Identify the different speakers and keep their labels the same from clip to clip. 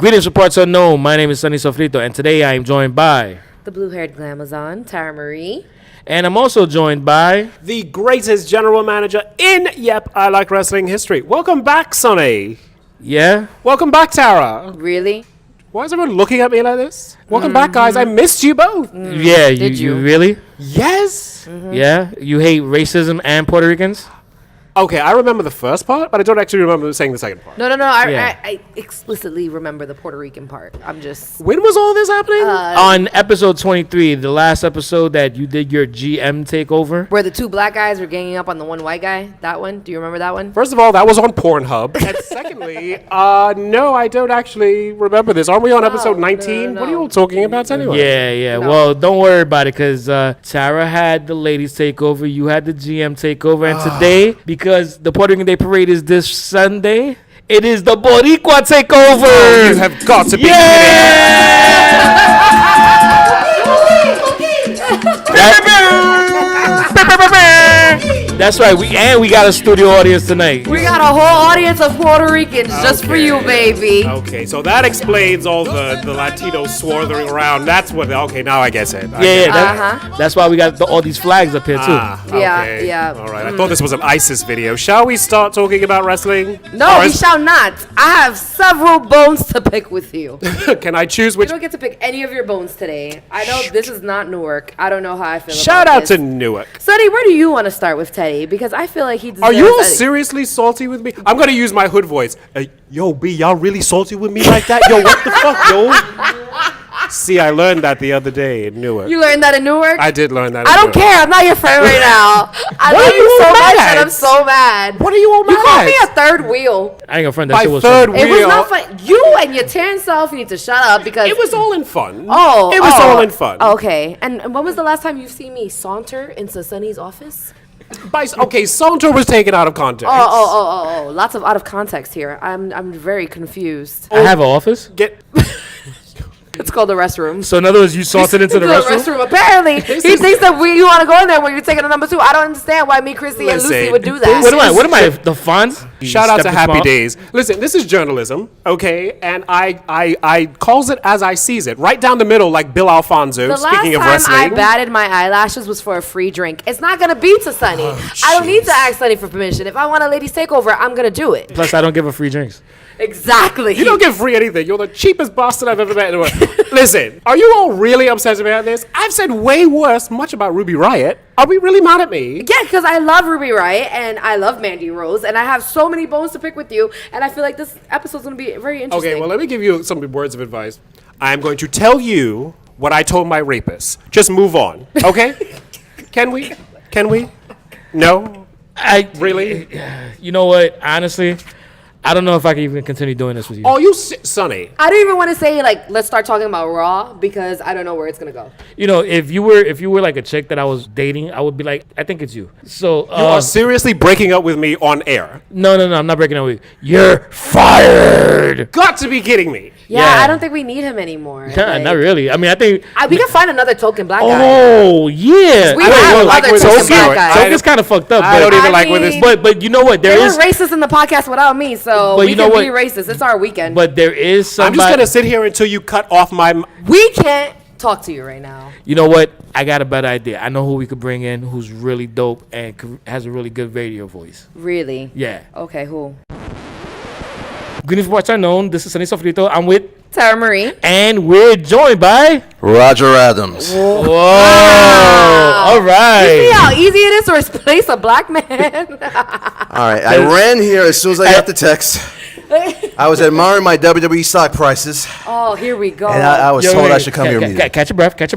Speaker 1: Greetings from parts unknown. My name is Sonny Sofrito, and today I am joined by
Speaker 2: the blue-haired glamazon, Tara Marie.
Speaker 1: And I'm also joined by
Speaker 3: the greatest general manager in I Like Wrestling history. Welcome back, Sonny.
Speaker 1: Yeah.
Speaker 3: Welcome back, Tara.
Speaker 2: Really?
Speaker 3: Why is everyone looking at me like this? Welcome back, guys. I missed you both.
Speaker 1: Yeah, you really?
Speaker 3: Yes.
Speaker 1: Yeah? You hate racism and Puerto Ricans?
Speaker 3: Okay, I remember the first part, but I don't actually remember saying the second part.
Speaker 2: No. I explicitly remember the Puerto Rican part. I'm just...
Speaker 3: When was all this happening?
Speaker 1: On episode 23, the last episode that you did your GM takeover.
Speaker 2: Where the two black guys were ganging up on the one white guy. That one? Do you remember that one?
Speaker 3: First of all, that was on Pornhub. And secondly, no, I don't actually remember this. Aren't we on episode 19?
Speaker 2: No.
Speaker 3: What are you all talking about anyway?
Speaker 1: Yeah.
Speaker 2: No.
Speaker 1: Well, don't worry about it because Tara had the ladies takeover. You had the GM takeover. And today, because the Puerto Rican Day Parade is this Sunday, it is the Boricua takeover.
Speaker 3: Oh, you have got to be
Speaker 1: That's right. We got a studio audience tonight.
Speaker 2: We got a whole audience of Puerto Ricans just for you, baby.
Speaker 3: Okay, so that explains all the Latinos swarthing around. That's what. Okay, now I guess it.
Speaker 1: That's why we got all these flags up here too.
Speaker 3: Okay.
Speaker 2: Yeah.
Speaker 3: All right. I thought this was an ISIS video. Shall we start talking about wrestling?
Speaker 2: No, we shall not. I have several bones to pick with you.
Speaker 3: Can I choose
Speaker 2: You
Speaker 3: which?
Speaker 2: don't get to pick any of your bones today. I know this is not Newark. I don't know how I feel
Speaker 3: Shout
Speaker 2: about
Speaker 3: out
Speaker 2: this.
Speaker 3: to Newark.
Speaker 2: Sonny, where do you want to start with Teddy? Because I feel like he deserves...
Speaker 3: Are you all seriously salty with me? I'm gonna use my hood voice. Yo, B, y'all really salty with me like that? Yo, what the fuck, yo? See, I learned that the other day in Newark.
Speaker 2: You learned that in Newark?
Speaker 3: I did learn that.
Speaker 2: I don't care. I'm not your friend right now. I love you so much, and I'm so mad.
Speaker 3: What are you all mad?
Speaker 2: You called me a third wheel.
Speaker 1: I ain't gonna friend that
Speaker 3: My
Speaker 1: shit was
Speaker 3: third
Speaker 1: funny.
Speaker 2: It was
Speaker 3: wheel.
Speaker 2: not fun. You and your tan self, you need to shut up because
Speaker 3: It was all in fun. It
Speaker 2: it
Speaker 3: was all in fun.
Speaker 2: Okay. And when was the last time you've seen me saunter into Sonny's office?
Speaker 3: Okay, Saunter was taken out of context.
Speaker 2: Oh. Lots of out of context here. I'm very confused.
Speaker 1: I have an office.
Speaker 2: It's called the restroom.
Speaker 1: So in other words, you salted into the restroom.
Speaker 2: Apparently, he thinks that you want to go in there when you're taking a number 2. I don't understand why me, Chrissy, and Lucy would do that.
Speaker 1: What am I? The Fonz?
Speaker 3: Shout out to Happy Days. Listen, this is journalism, okay? And I calls it as I sees it. Right down the middle, like Bill Alfonso,
Speaker 2: The
Speaker 3: speaking of
Speaker 2: last time
Speaker 3: wrestling.
Speaker 2: I batted my eyelashes was for a free drink. It's not going to be to Sonny. I don't need to ask Sonny for permission. If I want a ladies takeover, I'm going to do it.
Speaker 1: Plus, I don't give her free drinks.
Speaker 2: Exactly.
Speaker 3: You don't get free anything. You're the cheapest bastard I've ever met in the world. Listen, are you all really upset about this? I've said way worse much about Ruby Riott. Are we really mad at me?
Speaker 2: Yeah, because I love Ruby Riott and I love Mandy Rose and I have so many bones to pick with you and I feel like this episode's going to be very interesting.
Speaker 3: Okay, well, let me give you some words of advice. I'm going to tell you what I told my rapist. Just move on, okay? Can we? No? Really?
Speaker 1: You know what? Honestly, I don't know if I can even continue doing this with you.
Speaker 3: Oh, you Sonny.
Speaker 2: I don't even want to say like let's start talking about Raw because I don't know where it's gonna go.
Speaker 1: You know, if you were like a chick that I was dating, I would be like, I think it's you. So
Speaker 3: You are seriously breaking up with me on air.
Speaker 1: No, I'm not breaking up with you. You're fired.
Speaker 3: Got to be kidding me.
Speaker 2: Yeah,
Speaker 1: Yeah.
Speaker 2: I don't think we need him anymore.
Speaker 1: Nah, not really. I mean, I think.
Speaker 2: We can find another token black guy.
Speaker 1: Oh yeah.
Speaker 2: We
Speaker 3: I don't
Speaker 2: have
Speaker 3: even like
Speaker 2: other
Speaker 3: where this
Speaker 2: token
Speaker 3: is
Speaker 2: black
Speaker 3: going.
Speaker 2: guys.
Speaker 1: Token's kind of fucked up.
Speaker 3: I
Speaker 1: but,
Speaker 3: don't even
Speaker 2: I
Speaker 3: like where this.
Speaker 2: mean-
Speaker 1: But you know what?
Speaker 2: They were racist in the podcast without me, so
Speaker 1: But
Speaker 2: we
Speaker 1: you know
Speaker 2: can
Speaker 1: what?
Speaker 2: be racist. It's our weekend.
Speaker 1: But there is
Speaker 3: I'm
Speaker 1: somebody.
Speaker 3: just gonna sit here until you cut off my.
Speaker 2: We can't talk to you right now.
Speaker 1: You know what? I got a better idea. I know who we could bring in, who's really dope and has a really good radio voice.
Speaker 2: Really?
Speaker 1: Yeah.
Speaker 2: Okay, who?
Speaker 1: Greetings from Parts Unknown. This is Sonny Sofrito. I'm with,
Speaker 2: Tara Marie.
Speaker 1: and we're joined by.
Speaker 4: Roger Adams.
Speaker 1: Whoa! All right.
Speaker 2: See how easy it is to replace a black man?
Speaker 4: All right, I ran here as soon as I got the text. I was admiring my WWE stock prices,
Speaker 2: Oh, here we go.
Speaker 4: and I was told I should come here immediately.
Speaker 1: Catch your breath. You good?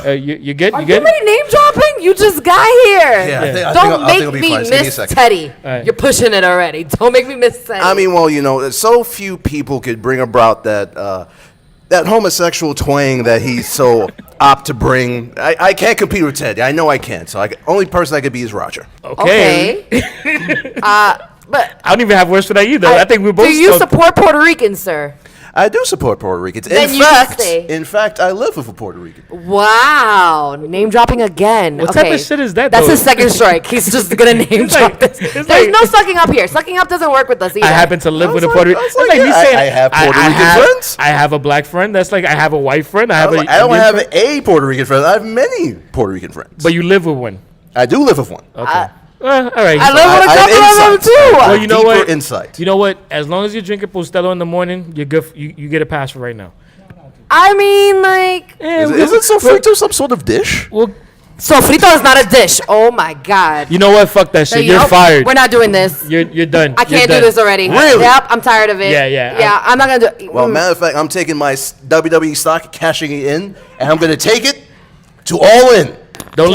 Speaker 2: Are
Speaker 1: You
Speaker 2: you
Speaker 1: good?
Speaker 2: really name dropping? You just got here.
Speaker 4: Yeah, I think
Speaker 2: Don't
Speaker 4: I'll
Speaker 2: make
Speaker 4: be
Speaker 2: me
Speaker 4: fine. Just give me a
Speaker 2: miss
Speaker 4: second.
Speaker 2: Teddy.
Speaker 1: right.
Speaker 2: You're pushing it already. Don't make me miss Teddy.
Speaker 4: I mean, well, you know, so few people could bring about that homosexual twang that he's so opt to bring. I can't compete with Ted. I know I can't. So only person I could be is Roger.
Speaker 2: okay. But
Speaker 1: I don't even have words for that either. I think we both.
Speaker 2: do you support Puerto Ricans, sir?
Speaker 4: I do support Puerto Ricans.
Speaker 2: Then you can stay.
Speaker 4: In fact, I live with a Puerto Rican.
Speaker 2: Wow, name dropping again.
Speaker 1: What
Speaker 2: okay.
Speaker 1: type of shit is that,
Speaker 2: That's
Speaker 1: though?
Speaker 2: his second strike. He's just gonna name drop this. There's no sucking up here. Sucking up doesn't work with us either.
Speaker 1: I happen to live with a Puerto Rican.
Speaker 4: Rican. I have Puerto Rican friends.
Speaker 1: I have a black friend. That's like I have a white friend. I
Speaker 4: don't have a Puerto Rican friend. I have many Puerto Rican friends.
Speaker 1: But you live with one.
Speaker 4: I do live with one.
Speaker 1: Okay. All right.
Speaker 2: I live with a couple of them too.
Speaker 1: Well, you know what?
Speaker 4: Insight.
Speaker 1: You know what? As long as you're drinking Postelo in the morning, you're good. You get a pass for right now.
Speaker 2: I mean, like,
Speaker 4: Isn't Sofrito some sort of dish?
Speaker 1: Well,
Speaker 2: sofrito is not a dish. Oh my god.
Speaker 1: you know what? Fuck that shit. You're
Speaker 2: Nope,
Speaker 1: fired.
Speaker 2: We're not doing this.
Speaker 1: You're done.
Speaker 2: I can't do this already.
Speaker 4: Really?
Speaker 2: Yep, I'm tired of it.
Speaker 1: Yeah.
Speaker 2: I'm not gonna do.
Speaker 4: Well, matter of fact, I'm taking my WWE stock, cashing it in, and I'm going to take it to All In.
Speaker 1: Don't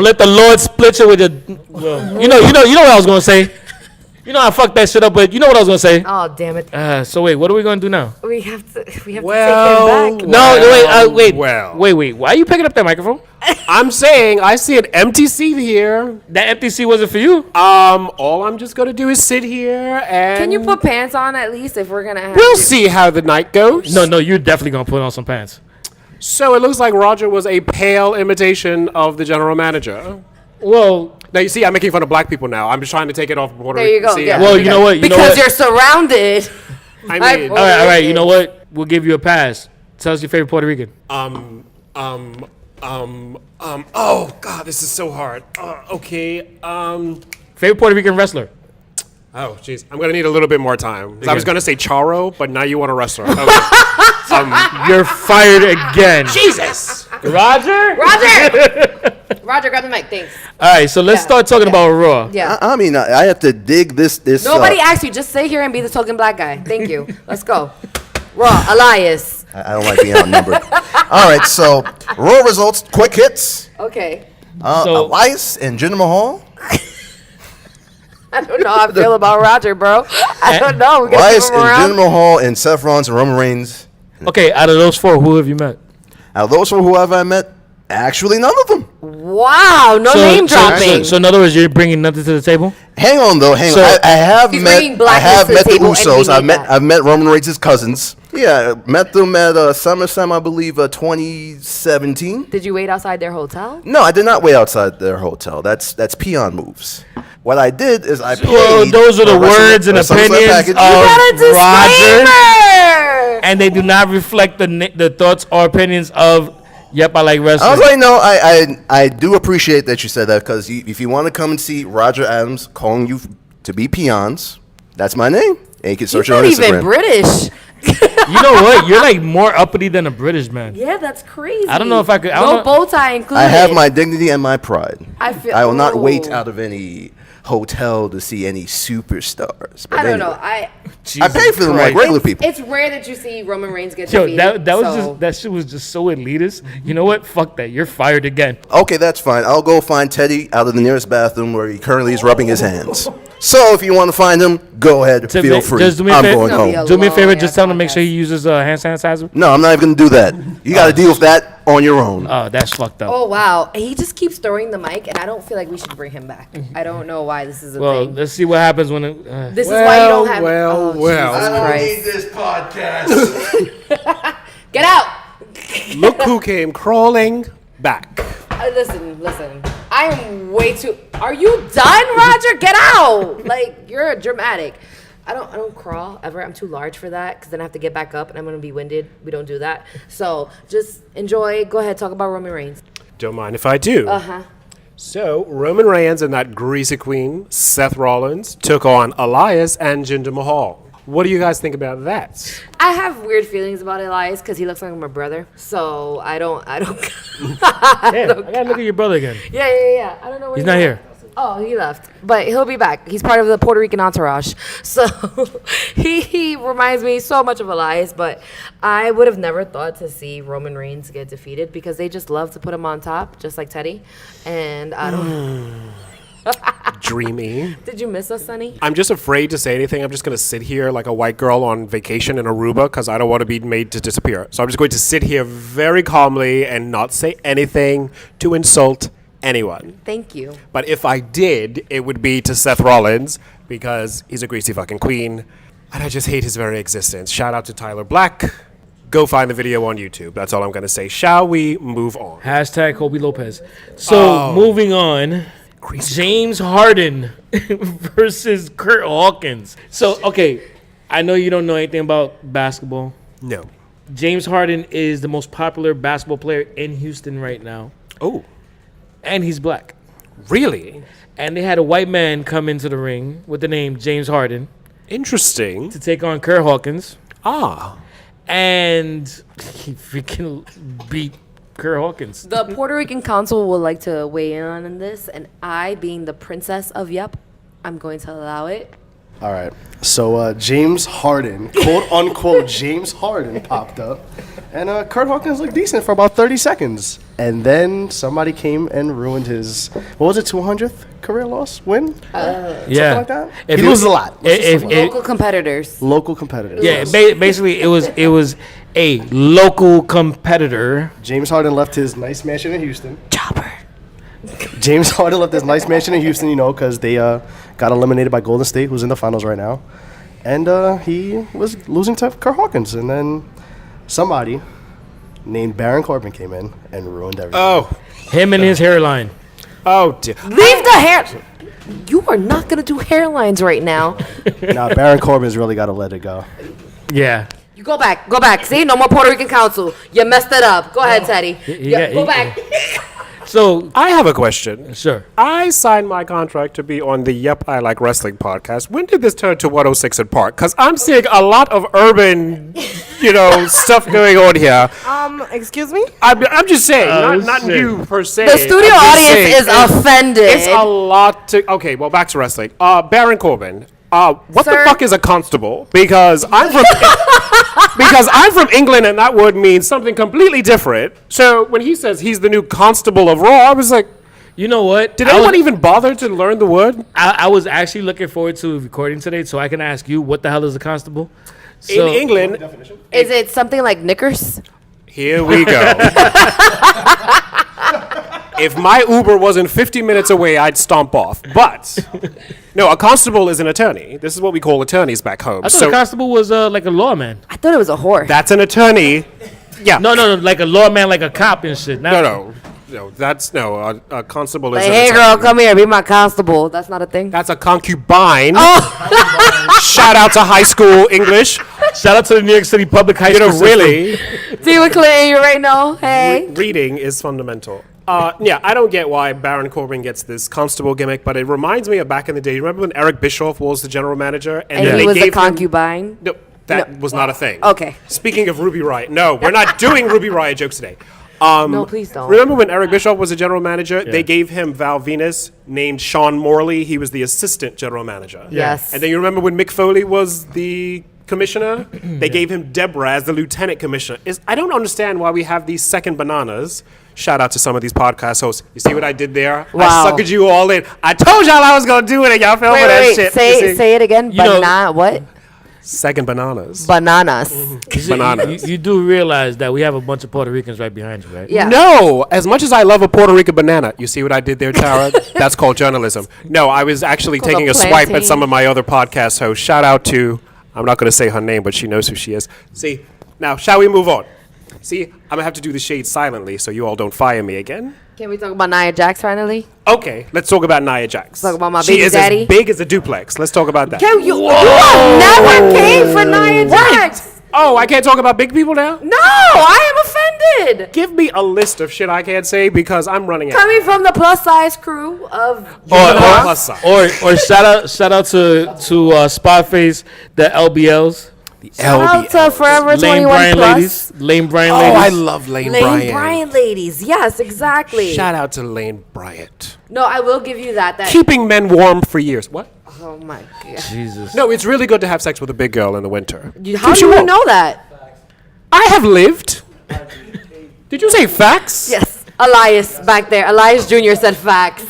Speaker 1: let the Lord split you with your. Well, you know what I was gonna say. You know I fucked that shit up, but you know what I was gonna say.
Speaker 2: Oh damn it!
Speaker 1: So wait, what are we gonna do now?
Speaker 2: We have to take him
Speaker 3: Well,
Speaker 2: back.
Speaker 1: Wait.
Speaker 3: Well.
Speaker 1: Wait. Why are you picking up that microphone?
Speaker 3: I'm saying I see an empty seat here.
Speaker 1: That empty seat wasn't for you.
Speaker 3: All I'm just gonna do is sit here and
Speaker 2: Can you put pants on at least if we're gonna have?
Speaker 3: We'll see how the night goes.
Speaker 1: No, you're definitely gonna put on some pants.
Speaker 3: So it looks like Roger was a pale imitation of the general manager.
Speaker 1: Well,
Speaker 3: Now you see, I'm making fun of black people now. I'm just trying to take it off Puerto
Speaker 2: There you
Speaker 3: Rico.
Speaker 2: go.
Speaker 3: See,
Speaker 2: Yeah.
Speaker 1: well, you know what?
Speaker 2: Because you're surrounded.
Speaker 3: I
Speaker 2: by
Speaker 3: mean,
Speaker 2: Puerto
Speaker 1: all right. You
Speaker 2: Ricans.
Speaker 1: know what? We'll give you a pass. Tell us your favorite Puerto Rican.
Speaker 3: oh God, this is so hard. Okay.
Speaker 1: Favorite Puerto Rican wrestler.
Speaker 3: Oh, jeez. I'm gonna need a little bit more time. 'Cause I was
Speaker 1: Okay.
Speaker 3: gonna say Charo, but now you want a wrestler. Okay.
Speaker 1: You're fired again.
Speaker 3: Jesus.
Speaker 1: Roger.
Speaker 2: Roger, grab the mic. Thanks.
Speaker 1: All right, so let's start talking about Raw.
Speaker 2: Yeah.
Speaker 4: I mean, I have to dig this.
Speaker 2: Nobody asked you. Just sit here and be the token black guy. Thank you. Let's go. Raw, Elias.
Speaker 4: I don't like being outnumbered. All right, so Raw results, quick hits.
Speaker 2: Okay.
Speaker 1: So-
Speaker 4: Elias and Jinder Mahal.
Speaker 2: I don't know how I feel about Roger, bro. I don't know. We gotta
Speaker 4: Elias
Speaker 2: keep him
Speaker 4: and
Speaker 2: around.
Speaker 4: Jinder Mahal and Seth Rollins and Roman Reigns.
Speaker 1: Okay, out of those four, who have you met?
Speaker 4: Now, those who have I met, actually none of them.
Speaker 2: Wow, no name dropping.
Speaker 1: So in other words, you're bringing nothing to the table.
Speaker 4: Hang on, though. Hang
Speaker 1: So-
Speaker 4: on. I have
Speaker 2: He's
Speaker 4: met.
Speaker 2: bringing
Speaker 4: I
Speaker 2: blackness
Speaker 4: have
Speaker 2: to the
Speaker 4: met the
Speaker 2: table, and
Speaker 4: Usos.
Speaker 2: we need that.
Speaker 4: I've met Roman Reigns' cousins. Yeah, met them at SummerSlam, I believe, 2017.
Speaker 2: Did you wait outside their hotel?
Speaker 4: No, I did not wait outside their hotel. That's peon moves. What I did is I paid.
Speaker 1: Well, those are the
Speaker 4: for a
Speaker 1: words and
Speaker 4: SummerSlam
Speaker 1: opinions
Speaker 4: package.
Speaker 1: of
Speaker 2: Got a
Speaker 1: Roger,
Speaker 2: disclaimer.
Speaker 1: and they do not reflect the thoughts or opinions of. Yep, I like
Speaker 4: I
Speaker 1: wrestling.
Speaker 4: was like, no, I do appreciate that you said that because if you want to come and see Roger Adams calling you to be peons, that's my name. And you can search
Speaker 2: He's
Speaker 4: it on
Speaker 2: not
Speaker 4: Instagram.
Speaker 2: even British.
Speaker 1: You know what? You're like more uppity than a British man.
Speaker 2: Yeah, that's crazy.
Speaker 1: I don't know if I could- I
Speaker 2: No
Speaker 1: don't know-
Speaker 2: bow tie included.
Speaker 4: I have my dignity and my pride.
Speaker 2: I
Speaker 4: will not wait
Speaker 2: oh.
Speaker 4: out of any hotel to see any superstars. But
Speaker 2: I don't
Speaker 4: anyway.
Speaker 2: know. I
Speaker 4: I pay for them like
Speaker 1: Christ.
Speaker 4: regular people.
Speaker 2: It's rare that you see Roman Reigns get
Speaker 1: Yo,
Speaker 2: defeated.
Speaker 1: that was
Speaker 2: so.
Speaker 1: just that shit was just so elitist. You know what? Fuck that. You're fired again.
Speaker 4: Okay, that's fine. I'll go find Teddy out of the nearest bathroom where he currently is rubbing his hands. So if you want to find him, go ahead.
Speaker 1: To
Speaker 4: Feel
Speaker 1: ma-
Speaker 4: free.
Speaker 1: just do me a
Speaker 4: I'm
Speaker 1: favor-
Speaker 4: going
Speaker 2: It's gonna be
Speaker 4: home.
Speaker 2: a
Speaker 1: Do me a favor.
Speaker 2: long-ass
Speaker 1: Just tell him to make sure
Speaker 2: podcast.
Speaker 1: he uses hand sanitizer.
Speaker 4: No, I'm not even going to do that. You got to deal with that on your own.
Speaker 1: Oh, that's fucked up.
Speaker 2: Oh wow, he just keeps throwing the mic, and I don't feel like we should bring him back. I don't know why this is a
Speaker 1: Well,
Speaker 2: thing.
Speaker 1: let's see what happens when it.
Speaker 2: This is why you don't have.
Speaker 3: well,
Speaker 2: oh,
Speaker 3: well.
Speaker 2: Jesus Christ.
Speaker 4: this podcast.
Speaker 2: Get out.
Speaker 3: Look who came crawling back.
Speaker 2: Listen. I am way too. Are you done, Roger? Get out. Like you're dramatic. I don't crawl ever. I'm too large for that because then I have to get back up and I'm gonna be winded. We don't do that. So just enjoy. Go ahead. Talk about Roman Reigns.
Speaker 3: Don't mind if I do. So, Roman Reigns and that greasy queen, Seth Rollins, took on Elias and Jinder Mahal. What do you guys think about that?
Speaker 2: I have weird feelings about Elias because he looks like my brother. So I don't.
Speaker 1: Damn, I gotta look at your brother again.
Speaker 2: Yeah. I don't know where
Speaker 1: He's not here.
Speaker 2: Oh, he left. But he'll be back. He's part of the Puerto Rican entourage. So he reminds me so much of Elias, but I would have never thought to see Roman Reigns get defeated because they just love to put him on top, just like Teddy. And I don't
Speaker 3: Dreamy.
Speaker 2: Did you miss us, Sonny?
Speaker 3: I'm just afraid to say anything. I'm just going to sit here like a white girl on vacation in Aruba because I don't want to be made to disappear. So I'm just going to sit here very calmly and not say anything to insult anyone.
Speaker 2: Thank you.
Speaker 3: But if I did, it would be to Seth Rollins because he's a greasy fucking queen. And I just hate his very existence. Shout out to Tyler Black. Go find the video on YouTube. That's all I'm going to say. Shall we move on?
Speaker 1: Hashtag Kobe Lopez. So moving on, James Harden versus Kurt Hawkins. So, okay, I know you don't know anything about basketball.
Speaker 3: No.
Speaker 1: James Harden is the most popular basketball player in Houston right now.
Speaker 3: Oh,
Speaker 1: And he's black.
Speaker 3: really?
Speaker 1: And they had a white man come into the ring with the name James Harden
Speaker 3: Interesting.
Speaker 1: to take on Kurt Hawkins.
Speaker 3: Ah.
Speaker 1: And he freaking beat Kurt Hawkins.
Speaker 2: The Puerto Rican council would like to weigh in on this, and I, being the princess of Yep, I'm going to allow it.
Speaker 5: All right. So James Harden, quote unquote James Harden, popped up, and Kurt Hawkins looked decent for about 30 seconds, and then somebody came and ruined his 200th career win? Something like that.
Speaker 1: If
Speaker 5: He
Speaker 1: it-
Speaker 5: loses a lot.
Speaker 2: Local competitors.
Speaker 5: Local competitors.
Speaker 1: Yeah, basically it was a local competitor.
Speaker 5: James Harden left his nice mansion in Houston.
Speaker 2: Chopper.
Speaker 5: James Harden left his nice mansion in Houston, because they got eliminated by Golden State, who's in the finals right now. And he was losing to Kurt Hawkins. And then somebody named Baron Corbin came in and ruined everything.
Speaker 3: Oh.
Speaker 1: Him and his hairline.
Speaker 3: Oh, dear.
Speaker 2: Leave the hair. You are not going to do hairlines right now.
Speaker 5: Now, Baron Corbin's really got to let it go.
Speaker 1: Yeah.
Speaker 2: You go back. Go back. See? No more Puerto Rican council. You messed it up. Go ahead, Teddy. Go back.
Speaker 1: So
Speaker 3: I have a question.
Speaker 1: sure.
Speaker 3: I signed my contract to be on the Yep, I Like Wrestling podcast. When did this turn to 106 in Park? Because I'm seeing a lot of urban, stuff going on here.
Speaker 6: Excuse me?
Speaker 3: I'm just saying, not
Speaker 1: shit.
Speaker 3: you per se.
Speaker 2: The studio
Speaker 3: I'm just
Speaker 2: audience
Speaker 3: saying,
Speaker 2: is offended.
Speaker 3: It's a lot to. Okay, well, back to wrestling. Baron Corbin. What
Speaker 2: Sir?
Speaker 3: the fuck is a constable? Because I'm from England, and that word means something completely different. So when he says he's the new constable of Raw, I was like,
Speaker 1: You know what?
Speaker 3: did anyone even bother to learn the word?
Speaker 1: I was actually looking forward to recording today so I can ask you what the hell is a constable?
Speaker 3: In England,
Speaker 2: Is it something like knickers?
Speaker 3: here we go. If my Uber wasn't 50 minutes away, I'd stomp off. But no, a constable is an attorney. This is what we call attorneys back home.
Speaker 1: I thought a constable was like a lawman.
Speaker 2: I thought it was a whore.
Speaker 3: That's an attorney. Yeah.
Speaker 1: No, like a lawman, like a cop and shit.
Speaker 3: No. A constable is
Speaker 2: Like,
Speaker 3: an
Speaker 2: hey,
Speaker 3: attorney.
Speaker 2: girl, come here. Be my constable. That's not a thing.
Speaker 3: That's a concubine.
Speaker 2: Oh.
Speaker 3: Shout out to high school English.
Speaker 1: Shout out to the New York City Public High School system.
Speaker 3: Really,
Speaker 2: See what Claire you right now? Hey.
Speaker 3: reading is fundamental. Yeah, I don't get why Baron Corbin gets this constable gimmick, but it reminds me of back in the day. You remember when Eric Bischoff was the general manager?
Speaker 2: And
Speaker 3: they
Speaker 2: he was a
Speaker 3: gave him-
Speaker 2: concubine.
Speaker 3: No, that was not a thing.
Speaker 2: Okay.
Speaker 3: Speaking of Ruby Riott, no, we're not doing Ruby Riott jokes today.
Speaker 2: No, please don't.
Speaker 3: Remember when Eric Bischoff was the general manager? They gave him Val Venus, named Sean Morley. He was the assistant general manager.
Speaker 2: Yes.
Speaker 3: And then you remember when Mick Foley was the commissioner? They gave him Deborah as the lieutenant commissioner. I don't understand why we have these second bananas. Shout out to some of these podcast hosts. You see what I did there?
Speaker 2: Wow.
Speaker 3: I suckered you all in. I told y'all I was going to do it, and y'all fell for that
Speaker 2: Wait.
Speaker 3: shit. You see?
Speaker 2: Say it again.
Speaker 1: You know-
Speaker 2: What?
Speaker 3: Second bananas.
Speaker 2: Bananas.
Speaker 3: Bananas.
Speaker 1: You do realize that we have a bunch of Puerto Ricans right behind you, right?
Speaker 2: Yeah.
Speaker 3: No, as much as I love a Puerto Rican banana, you see what I did there, Tara? That's called journalism. No, I was actually
Speaker 2: Called
Speaker 3: taking
Speaker 2: a
Speaker 3: a swipe
Speaker 2: plantain.
Speaker 3: at some of my other podcast hosts. Shout out to, I'm not going to say her name, but she knows who she is. See, now, shall we move on? See, I'm going to have to do the shade silently so you all don't fire me again.
Speaker 2: Can we talk about Nia Jax finally?
Speaker 3: Okay, let's talk about Nia Jax.
Speaker 2: Talk about my
Speaker 3: she
Speaker 2: baby
Speaker 3: is
Speaker 2: daddy.
Speaker 3: as big as a duplex. Let's talk about that.
Speaker 2: You have never came for Nia Jax.
Speaker 3: Oh, I can't talk about big people now?
Speaker 2: No, I am offended.
Speaker 3: Give me a list of shit I can't say because I'm running out.
Speaker 2: Coming from the plus size crew of
Speaker 3: Plus size.
Speaker 1: Or shout out to Spotface, the LBLs.
Speaker 2: shout out to Forever
Speaker 1: Lame
Speaker 2: 21
Speaker 1: Brian
Speaker 2: plus.
Speaker 1: ladies. Lame Brian
Speaker 3: Oh,
Speaker 1: ladies.
Speaker 3: I love Lane
Speaker 2: Lane
Speaker 3: Bryant.
Speaker 2: Bryant ladies. Yes, exactly.
Speaker 3: Shout out to Lane Bryant.
Speaker 2: No, I will give you that.
Speaker 3: Keeping men warm for years. What?
Speaker 2: Oh my god.
Speaker 1: Jesus.
Speaker 3: No, it's really good to have sex with a big girl in the winter.
Speaker 2: How
Speaker 3: Keeps
Speaker 2: do you
Speaker 3: warm.
Speaker 2: know that?
Speaker 3: I have lived. Did you say facts?
Speaker 2: Yes. Elias back there. Elias Jr. said facts.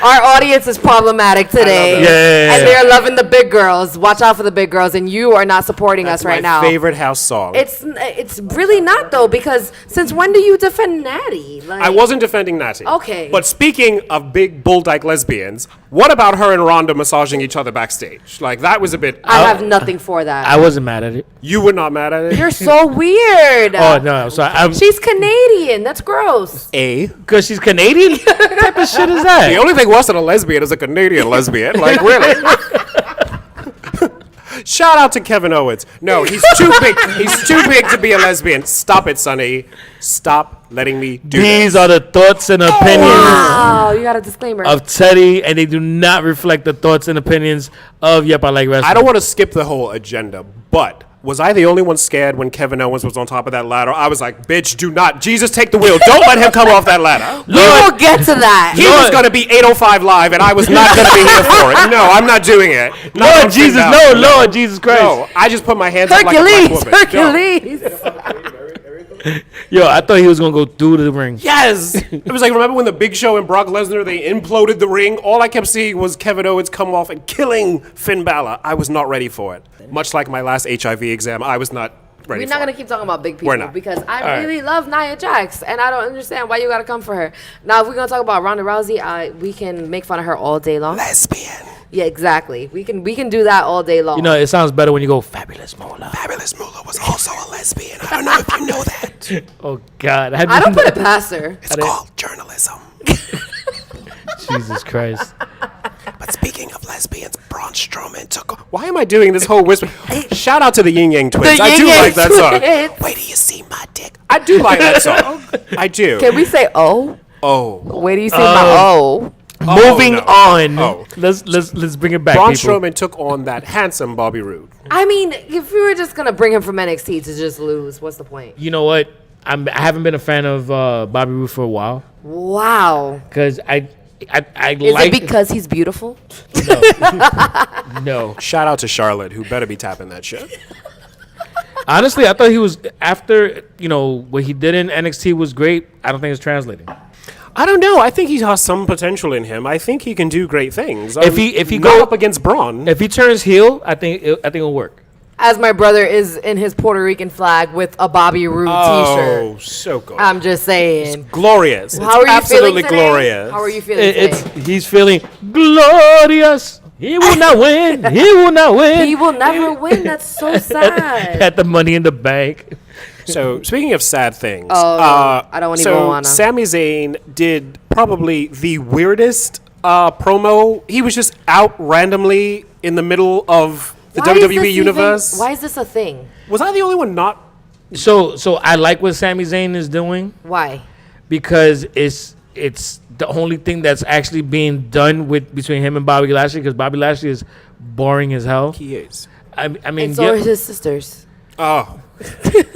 Speaker 2: Our audience is problematic today.
Speaker 1: Yeah.
Speaker 2: And they're loving the big girls. Watch out for the big girls. And you are not supporting
Speaker 3: That's
Speaker 2: us right
Speaker 3: my
Speaker 2: now.
Speaker 3: favorite house song.
Speaker 2: It's really not though, because since when do you defend Natty? Like,
Speaker 3: I wasn't defending Natty.
Speaker 2: Okay.
Speaker 3: But speaking of big bull dyke lesbians, What about her and Rhonda massaging each other backstage? Like, that was a bit...
Speaker 2: I have nothing for that.
Speaker 1: I wasn't mad at it.
Speaker 3: You were not mad at it?
Speaker 2: You're so weird.
Speaker 1: Oh no, sorry.
Speaker 2: She's Canadian. That's gross.
Speaker 1: Because she's Canadian. What type of shit is that?
Speaker 3: The only thing worse than a lesbian is a Canadian lesbian. Like, really? Shout out to Kevin Owens. No, he's too big. He's too big to be a lesbian. Stop it, Sonny. Stop letting me do
Speaker 1: These
Speaker 3: this.
Speaker 1: are the thoughts and opinions
Speaker 2: Wow, you got a disclaimer.
Speaker 1: of Teddy, and they do not reflect the thoughts and opinions of Yep, I Like Wrestling.
Speaker 3: I don't want to skip the whole agenda, but was I the only one scared when Kevin Owens was on top of that ladder? I was like, bitch, do not. Jesus, take the wheel. Don't let him come off that ladder.
Speaker 2: we will get to that.
Speaker 3: He was going to be 805 live, and I was not going to be here for it. No, I'm not doing it. Not
Speaker 1: Lord
Speaker 3: on
Speaker 1: Jesus,
Speaker 3: Finn
Speaker 1: no,
Speaker 3: Balor.
Speaker 1: Lord Jesus Christ.
Speaker 3: No, I just put my hands up like a black
Speaker 2: Hercules.
Speaker 3: woman. No.
Speaker 2: Hercules.
Speaker 1: Yo, I thought he was gonna go through the ring.
Speaker 3: Yes. It was like, remember when the Big Show and Brock Lesnar, they imploded the ring? All I kept seeing was Kevin Owens come off and killing Finn Balor. I was not ready for it. Much like my last HIV exam, I was not ready
Speaker 2: We're not
Speaker 3: for
Speaker 2: gonna
Speaker 3: it.
Speaker 2: keep talking about big people
Speaker 3: We're not.
Speaker 2: because I really love Nia Jax, and I don't understand why you gotta come for her. Now, if we're gonna talk about Ronda Rousey, we can make fun of her all day long.
Speaker 3: Lesbian.
Speaker 2: Yeah, exactly. We can do that all day long.
Speaker 1: You know, it sounds better when you go Fabulous Moolah.
Speaker 3: Fabulous Moolah was also a lesbian. I don't know if you know that.
Speaker 1: Oh God,
Speaker 2: I don't put it past her.
Speaker 3: It's called journalism.
Speaker 1: Jesus Christ.
Speaker 3: But speaking of lesbians, Braun Strowman took... Why am I doing this whole whisper? Shout out to the Yin Yang Twins. I do like that song. Wait till you see my dick. I do like that song. I do.
Speaker 2: Can we say oh?
Speaker 3: Oh.
Speaker 2: Wait till you see my oh.
Speaker 1: Moving
Speaker 3: no.
Speaker 1: on.
Speaker 3: Oh.
Speaker 1: Let's bring it back.
Speaker 3: Braun
Speaker 1: people.
Speaker 3: Strowman took on that handsome Bobby Roode.
Speaker 2: I mean, if we were just gonna bring him from NXT to just lose, what's the point?
Speaker 1: You know what? I haven't been a fan of Bobby Roode for a while
Speaker 2: Wow.
Speaker 1: because I
Speaker 2: Is
Speaker 1: like
Speaker 2: it because he's beautiful?
Speaker 1: no.
Speaker 3: Shout out to Charlotte, who better be tapping that shit.
Speaker 1: Honestly, I thought he was after what he did in NXT was great. I don't think it's translating.
Speaker 3: I don't know. I think he has some potential in him. I think he can do great things.
Speaker 1: If he
Speaker 3: not
Speaker 1: go
Speaker 3: up against Braun,
Speaker 1: If he turns heel, I think it'll work.
Speaker 2: As my brother is in his Puerto Rican flag with a Bobby Roode
Speaker 3: oh,
Speaker 2: t-shirt.
Speaker 3: so good,
Speaker 2: I'm just saying.
Speaker 3: glorious.
Speaker 2: How are
Speaker 3: It's
Speaker 2: you
Speaker 3: absolutely
Speaker 2: feeling today?
Speaker 3: glorious.
Speaker 2: How are you feeling today?
Speaker 1: He's feeling glorious. He will not win. He will not win.
Speaker 2: He will never win. That's so sad.
Speaker 1: At the Money in the Bank.
Speaker 3: So, speaking of sad things,
Speaker 2: I don't even wanna.
Speaker 3: Sami Zayn did probably the weirdest promo. He was just out randomly in the middle of the
Speaker 2: Why is
Speaker 3: WWE
Speaker 2: this
Speaker 3: universe.
Speaker 2: why is this a thing?
Speaker 3: Was I the only one not?
Speaker 1: So I like what Sami Zayn is doing
Speaker 2: Why?
Speaker 1: because it's the only thing that's actually being done between him and Bobby Lashley because Bobby Lashley is boring as hell.
Speaker 3: He is.
Speaker 1: I mean,
Speaker 2: And so are his sisters.
Speaker 3: Oh.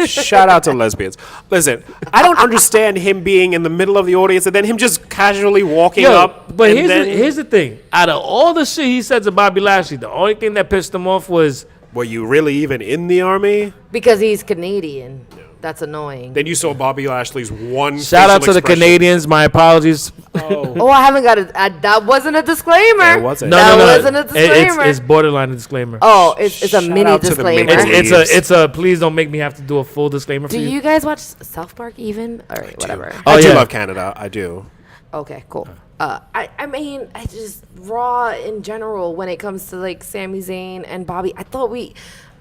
Speaker 3: Shout out to lesbians. Listen, I don't understand him being in the middle of the audience and then him just casually walking up.
Speaker 1: But
Speaker 3: and
Speaker 1: here's the thing. Out of all the shit he said to Bobby Lashley, the only thing that pissed him off was
Speaker 3: were you really even in the army?
Speaker 2: Because he's Canadian. That's annoying.
Speaker 3: Then you saw Bobby Lashley's one.
Speaker 1: shout out to
Speaker 3: facial
Speaker 1: the
Speaker 3: expression.
Speaker 1: Canadians. My apologies.
Speaker 2: Oh, I haven't got it. That wasn't a disclaimer.
Speaker 3: It wasn't.
Speaker 2: That
Speaker 1: No.
Speaker 2: wasn't a disclaimer.
Speaker 1: It's borderline a disclaimer.
Speaker 2: Oh, it's a
Speaker 3: Shout
Speaker 2: mini
Speaker 3: out to the
Speaker 2: disclaimer.
Speaker 3: Maple Leafs.
Speaker 1: It's a please don't make me have to do a full disclaimer for
Speaker 2: Do
Speaker 1: you.
Speaker 2: you guys watch South Park even? All right, whatever.
Speaker 3: I
Speaker 1: Oh,
Speaker 3: do
Speaker 1: yeah.
Speaker 3: love Canada. I do.
Speaker 2: Okay, cool. I mean, I just Raw in general when it comes to like Sami Zayn and Bobby. I thought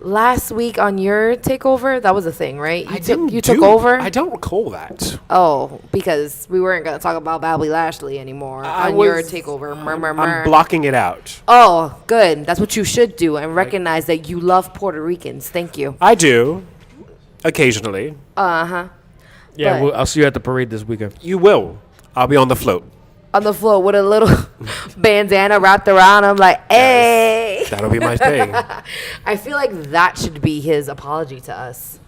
Speaker 2: last week on your takeover that was a thing, right? You took over.
Speaker 3: I don't recall that.
Speaker 2: Oh, because we weren't gonna talk about Bobby Lashley anymore on your takeover.
Speaker 3: I'm blocking it out.
Speaker 2: Oh, good. That's what you should do and recognize that you love Puerto Ricans. Thank you.
Speaker 3: I do. Occasionally.
Speaker 1: Yeah,
Speaker 2: But-
Speaker 1: I'll see you at the parade this weekend.
Speaker 3: You will. I'll be on the float.
Speaker 2: On the floor with a little bandana wrapped around him, like, hey.
Speaker 3: That'll be my thing.
Speaker 2: I feel like that should be his apology to us.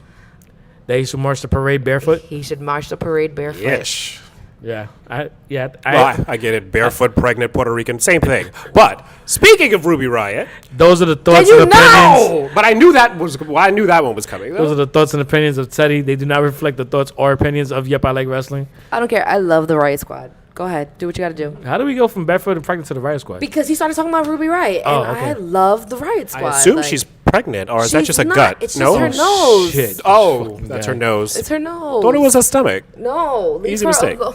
Speaker 1: They should march the parade barefoot.
Speaker 2: He should march the parade barefoot.
Speaker 3: Yes.
Speaker 1: Yeah, I
Speaker 3: Well, I get it. Barefoot, pregnant, Puerto Rican, same thing. But speaking of Ruby Riott,
Speaker 1: those are the thoughts
Speaker 2: you
Speaker 1: and opinions.
Speaker 2: know?
Speaker 3: but I knew that was. Well, I knew that one was coming.
Speaker 1: Those are the thoughts and opinions of Teddy. They do not reflect the thoughts or opinions of Yep, I Like Wrestling.
Speaker 2: I don't care. I love the Riot Squad. Go ahead. Do what you got to do.
Speaker 1: How do we go from barefoot and pregnant to the Riot Squad?
Speaker 2: Because he started talking about Ruby Riott,
Speaker 1: Oh,
Speaker 2: and
Speaker 1: okay.
Speaker 2: I love the Riot Squad.
Speaker 3: I assume
Speaker 2: Like,
Speaker 3: she's pregnant, or is that
Speaker 2: she's
Speaker 3: just a
Speaker 2: not.
Speaker 3: gut?
Speaker 2: It's just
Speaker 3: no.
Speaker 2: her nose.
Speaker 1: Shit.
Speaker 3: Oh, that's her nose.
Speaker 2: It's her nose.
Speaker 3: Thought it was her stomach.
Speaker 2: No. leave
Speaker 3: Easy
Speaker 2: her
Speaker 3: mistake.
Speaker 2: alone.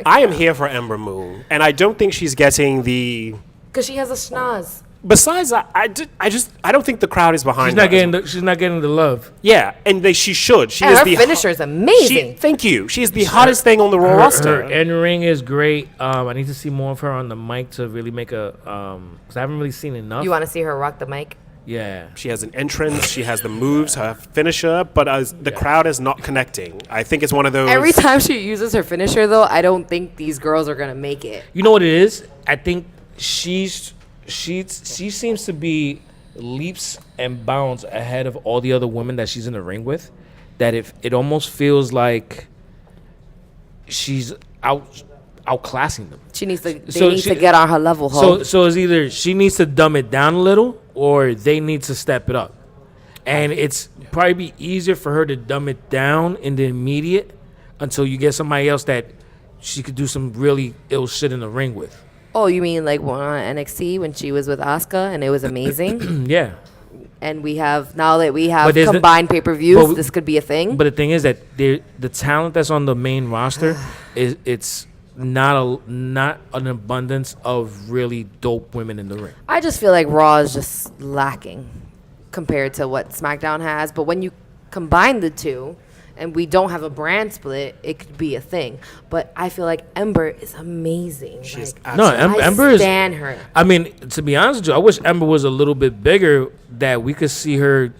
Speaker 3: I am here for Ember Moon, and I don't think she's getting the.
Speaker 2: Because she has a schnoz.
Speaker 3: Besides, I don't think the crowd is behind.
Speaker 1: She's not getting the love.
Speaker 3: Yeah, and she should. She
Speaker 2: And
Speaker 3: is
Speaker 2: her
Speaker 3: the
Speaker 2: finisher is amazing.
Speaker 3: Thank you. She's the hottest thing on the Raw roster.
Speaker 1: Her in ring is great. I need to see more of her on the mic to really make a. Because I haven't really seen enough.
Speaker 2: You want to see her rock the mic?
Speaker 1: Yeah.
Speaker 3: She has an entrance. She has the moves, her finisher, but the crowd is not connecting. I think it's one of those.
Speaker 2: Every time she uses her finisher, though, I don't think these girls are going to make it.
Speaker 1: You know what it is? I think she seems to be leaps and bounds ahead of all the other women that she's in the ring with. That if it almost feels like she's outclassing them.
Speaker 2: They need to get on her level.
Speaker 1: So it's either she needs to dumb it down a little, or they need to step it up. And it's probably be easier for her to dumb it down in the immediate until you get somebody else that she could do some really ill shit in the ring with.
Speaker 2: Oh, you mean like one on NXT when she was with Asuka and it was amazing?
Speaker 1: Yeah.
Speaker 2: And now that we have
Speaker 1: But
Speaker 2: combined pay-per-views, this could be a thing.
Speaker 1: But the thing is that the talent that's on the main roster it's not an abundance of really dope women in the ring.
Speaker 2: I just feel like Raw is just lacking compared to what SmackDown has. But when you combine the two, and we don't have a brand split, it could be a thing. But I feel like Ember is amazing.
Speaker 1: Ember is.
Speaker 2: Stan her.
Speaker 1: I mean, to be honest with you, I wish Ember was a little bit bigger that we could see her.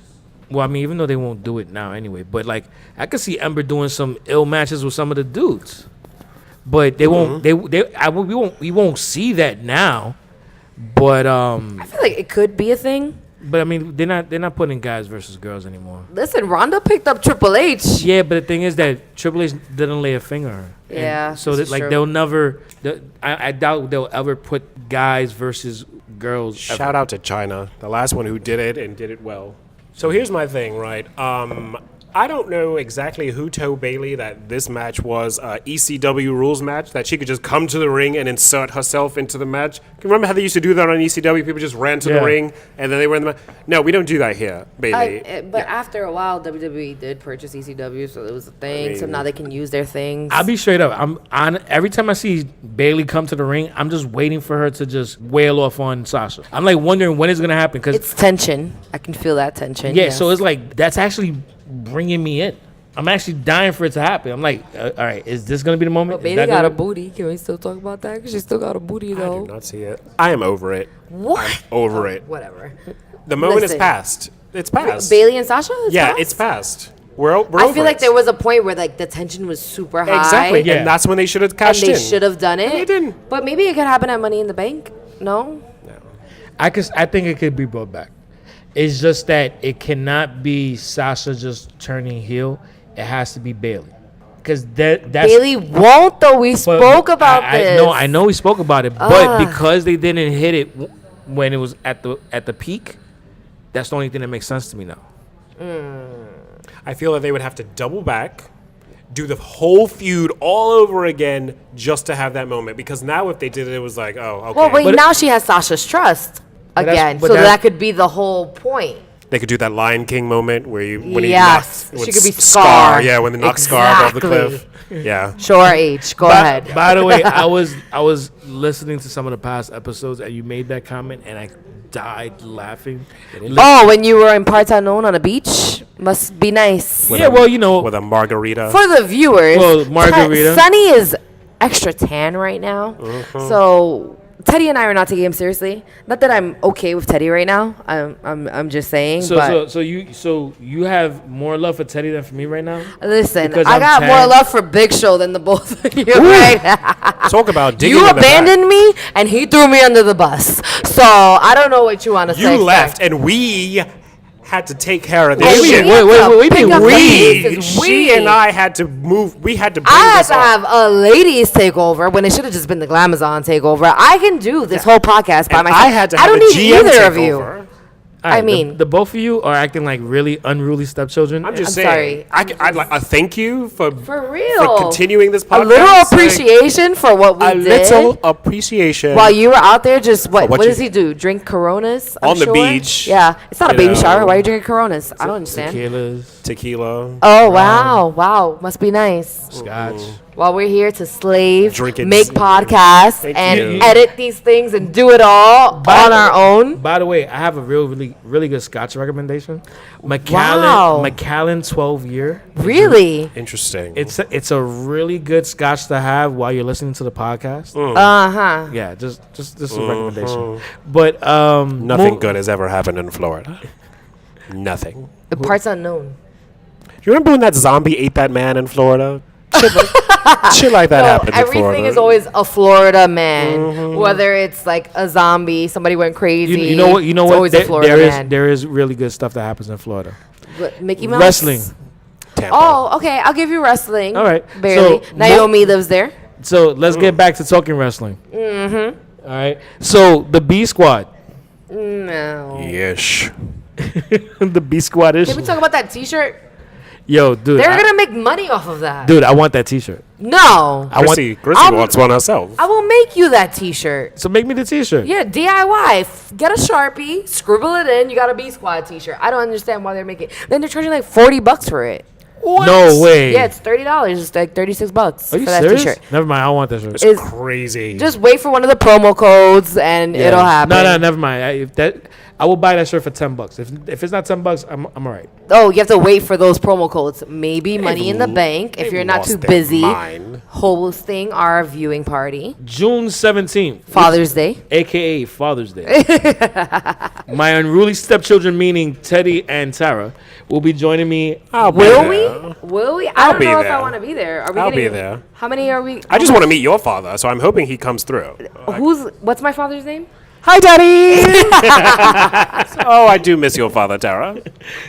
Speaker 1: Well, I mean, even though they won't do it now anyway, but like I could see Ember doing some ill matches with some of the dudes. But they won't. We won't see that now. But
Speaker 2: I feel like it could be a thing.
Speaker 1: But I mean, they're not putting guys versus girls anymore.
Speaker 2: Listen, Ronda picked up Triple H.
Speaker 1: Yeah, but the thing is that Triple H didn't lay a finger on her.
Speaker 2: Yeah,
Speaker 1: and so that, like true. They'll never. I doubt they'll ever put guys versus girls.
Speaker 3: Shout out to China, the last one who did it and did it well. So here's my thing, right? I don't know exactly who told Bayley that this match was a ECW rules match, that she could just come to the ring and insert herself into the match. Can you remember how they used to do that on ECW? People just ran to the ring and then they were in the match. No, we don't do that here, Bayley.
Speaker 2: But after a while, WWE did purchase ECW, so it was a thing. So now they can use their things.
Speaker 1: I'll be straight up. Every time I see Bayley come to the ring, I'm just waiting for her to just wail off on Sasha. I'm like wondering when it's gonna happen because
Speaker 2: it's tension. I can feel that tension.
Speaker 1: Yeah, yes. So it's like that's actually bringing me in. I'm actually dying for it to happen. I'm like, all right, is this gonna be the moment?
Speaker 2: But Bayley got a booty. Can we still talk about that? Because she still got a booty though.
Speaker 3: I do not see it. I am over it.
Speaker 2: What?
Speaker 3: I'm over it.
Speaker 2: Whatever.
Speaker 3: The moment is past. It's past.
Speaker 2: Bayley and Sasha?
Speaker 3: It's past. We're over
Speaker 2: I feel like there was a point where like the tension was super high.
Speaker 3: Exactly. Yeah. And that's when they should have cashed in.
Speaker 2: And they should have done it.
Speaker 3: And they didn't.
Speaker 2: But maybe it could happen at Money in the Bank. No.
Speaker 1: I think it could be brought back. It's just that it cannot be Sasha just turning heel. It has to be Bayley. Because that's
Speaker 2: Bayley won't though. We spoke about this.
Speaker 1: I know we spoke about it, but because they didn't hit it when it was at the peak, that's the only thing that makes sense to me now.
Speaker 3: I feel that they would have to double back, do the whole feud all over again just to have that moment. Because now if they did it, it was like, oh, okay.
Speaker 2: Well, wait, now she has Sasha's trust again, so that could be the whole point.
Speaker 3: They could do that Lion King moment where
Speaker 2: she could be Scar.
Speaker 3: Yeah, when they knock Scar above the cliff. Yeah.
Speaker 2: Sure, H. Go ahead.
Speaker 1: By the way, I was listening to some of the past episodes, and you made that comment, and I died laughing.
Speaker 2: When you were in parts unknown on a beach, must be nice.
Speaker 3: With a margarita
Speaker 2: for the viewers.
Speaker 1: Well, margarita.
Speaker 2: Sunny is extra tan right now, so. Teddy and I are not taking him seriously. Not that I'm okay with Teddy right now. I'm just saying.
Speaker 1: So you have more love for Teddy than for me right now?
Speaker 2: Listen, I got more love for Big Show than the both of you right now.
Speaker 3: Talk about digging.
Speaker 2: You abandoned me and he threw me under the bus. So I don't know what you want to say.
Speaker 3: You left and we had to take care of this
Speaker 1: shit.
Speaker 3: Wait. She and I had to move. We had to bring
Speaker 2: I had
Speaker 3: this
Speaker 2: to have a ladies takeover when it should have just been the Glamazon takeover. I can do this whole podcast by myself.
Speaker 3: I had to have
Speaker 2: don't
Speaker 3: a
Speaker 2: need
Speaker 3: GM
Speaker 2: either
Speaker 3: takeover.
Speaker 2: of you.
Speaker 1: Right,
Speaker 2: I mean,
Speaker 1: the both of you are acting like really unruly stepchildren.
Speaker 3: I'm saying. I'd like a thank you for
Speaker 2: real
Speaker 3: for continuing this podcast.
Speaker 2: A little appreciation for what we did.
Speaker 3: A little appreciation
Speaker 2: while you were out there. Just what does he do? Drink Coronas
Speaker 3: on the beach?
Speaker 2: Yeah, it's not a baby shower. Why are you drinking Coronas? I don't understand.
Speaker 3: Tequila.
Speaker 2: Oh wow, must be nice.
Speaker 1: Scotch.
Speaker 2: while we're here to slave,
Speaker 3: Drinking
Speaker 2: make podcasts, and
Speaker 3: you.
Speaker 2: edit these things and do it all on our own.
Speaker 1: By the way, I have a really good Scotch recommendation.
Speaker 2: Wow.
Speaker 1: Macallan 12 year.
Speaker 2: Really?
Speaker 3: Interesting.
Speaker 1: It's a really good Scotch to have while you're listening to the podcast.
Speaker 2: Uh-huh.
Speaker 1: Yeah, just a recommendation. But
Speaker 3: Nothing good has ever happened in Florida. Nothing.
Speaker 2: The part's unknown.
Speaker 3: You remember when that zombie ate that man in Florida? Shit like that happened in
Speaker 2: Everything
Speaker 3: Florida.
Speaker 2: is always a Florida man. Whether it's like a zombie, somebody went crazy.
Speaker 1: You know what? You know
Speaker 2: it's
Speaker 1: what?
Speaker 2: Always a Florida man.
Speaker 1: There is really good stuff that happens in Florida.
Speaker 2: Mickey Mouse.
Speaker 1: Wrestling.
Speaker 3: Tampa.
Speaker 2: Oh, okay. I'll give you wrestling.
Speaker 1: All right.
Speaker 2: Barely.
Speaker 1: So,
Speaker 2: Naomi lives there.
Speaker 1: So let's get back to talking wrestling. Mm-hmm. All right. So the B Squad.
Speaker 2: No.
Speaker 3: Yes.
Speaker 1: The B Squad is.
Speaker 2: Can we talk about that T-shirt?
Speaker 1: Yo, dude.
Speaker 2: They're gonna make money off of that.
Speaker 1: Dude, I want that T-shirt.
Speaker 2: No.
Speaker 3: Chrissy wants one herself.
Speaker 2: I will make you that T-shirt.
Speaker 1: So make me the T-shirt.
Speaker 2: Yeah, DIY. Get a Sharpie, scribble it in. You got a B Squad T-shirt. I don't understand why they're making. Then they're charging like $40 for it.
Speaker 1: No way.
Speaker 2: Yeah, it's $30. It's like $36
Speaker 1: Are you
Speaker 2: for that
Speaker 1: serious?
Speaker 2: T-shirt.
Speaker 1: Never mind. I want that shirt.
Speaker 3: It's crazy.
Speaker 2: Just wait for one of the promo codes and it'll happen.
Speaker 1: No, never mind. I will buy that shirt for $10. If it's not $10, I'm all right.
Speaker 2: Oh, you have to wait for those promo codes. Maybe Money in the Bank if you're not too busy hosting our viewing party.
Speaker 1: June 17th.
Speaker 2: Father's Day.
Speaker 1: AKA Father's Day. My unruly stepchildren, meaning Teddy and Tara, will be joining me.
Speaker 2: Will we? Will we? I don't
Speaker 3: be
Speaker 2: know if
Speaker 3: there.
Speaker 2: I want to be there. Are we
Speaker 3: I'll
Speaker 2: getting,
Speaker 3: be there.
Speaker 2: How many are we?
Speaker 3: I just want to meet your father, so I'm hoping he comes through.
Speaker 2: What's my father's name?
Speaker 3: Hi, Daddy. Oh, I do miss your father, Tara.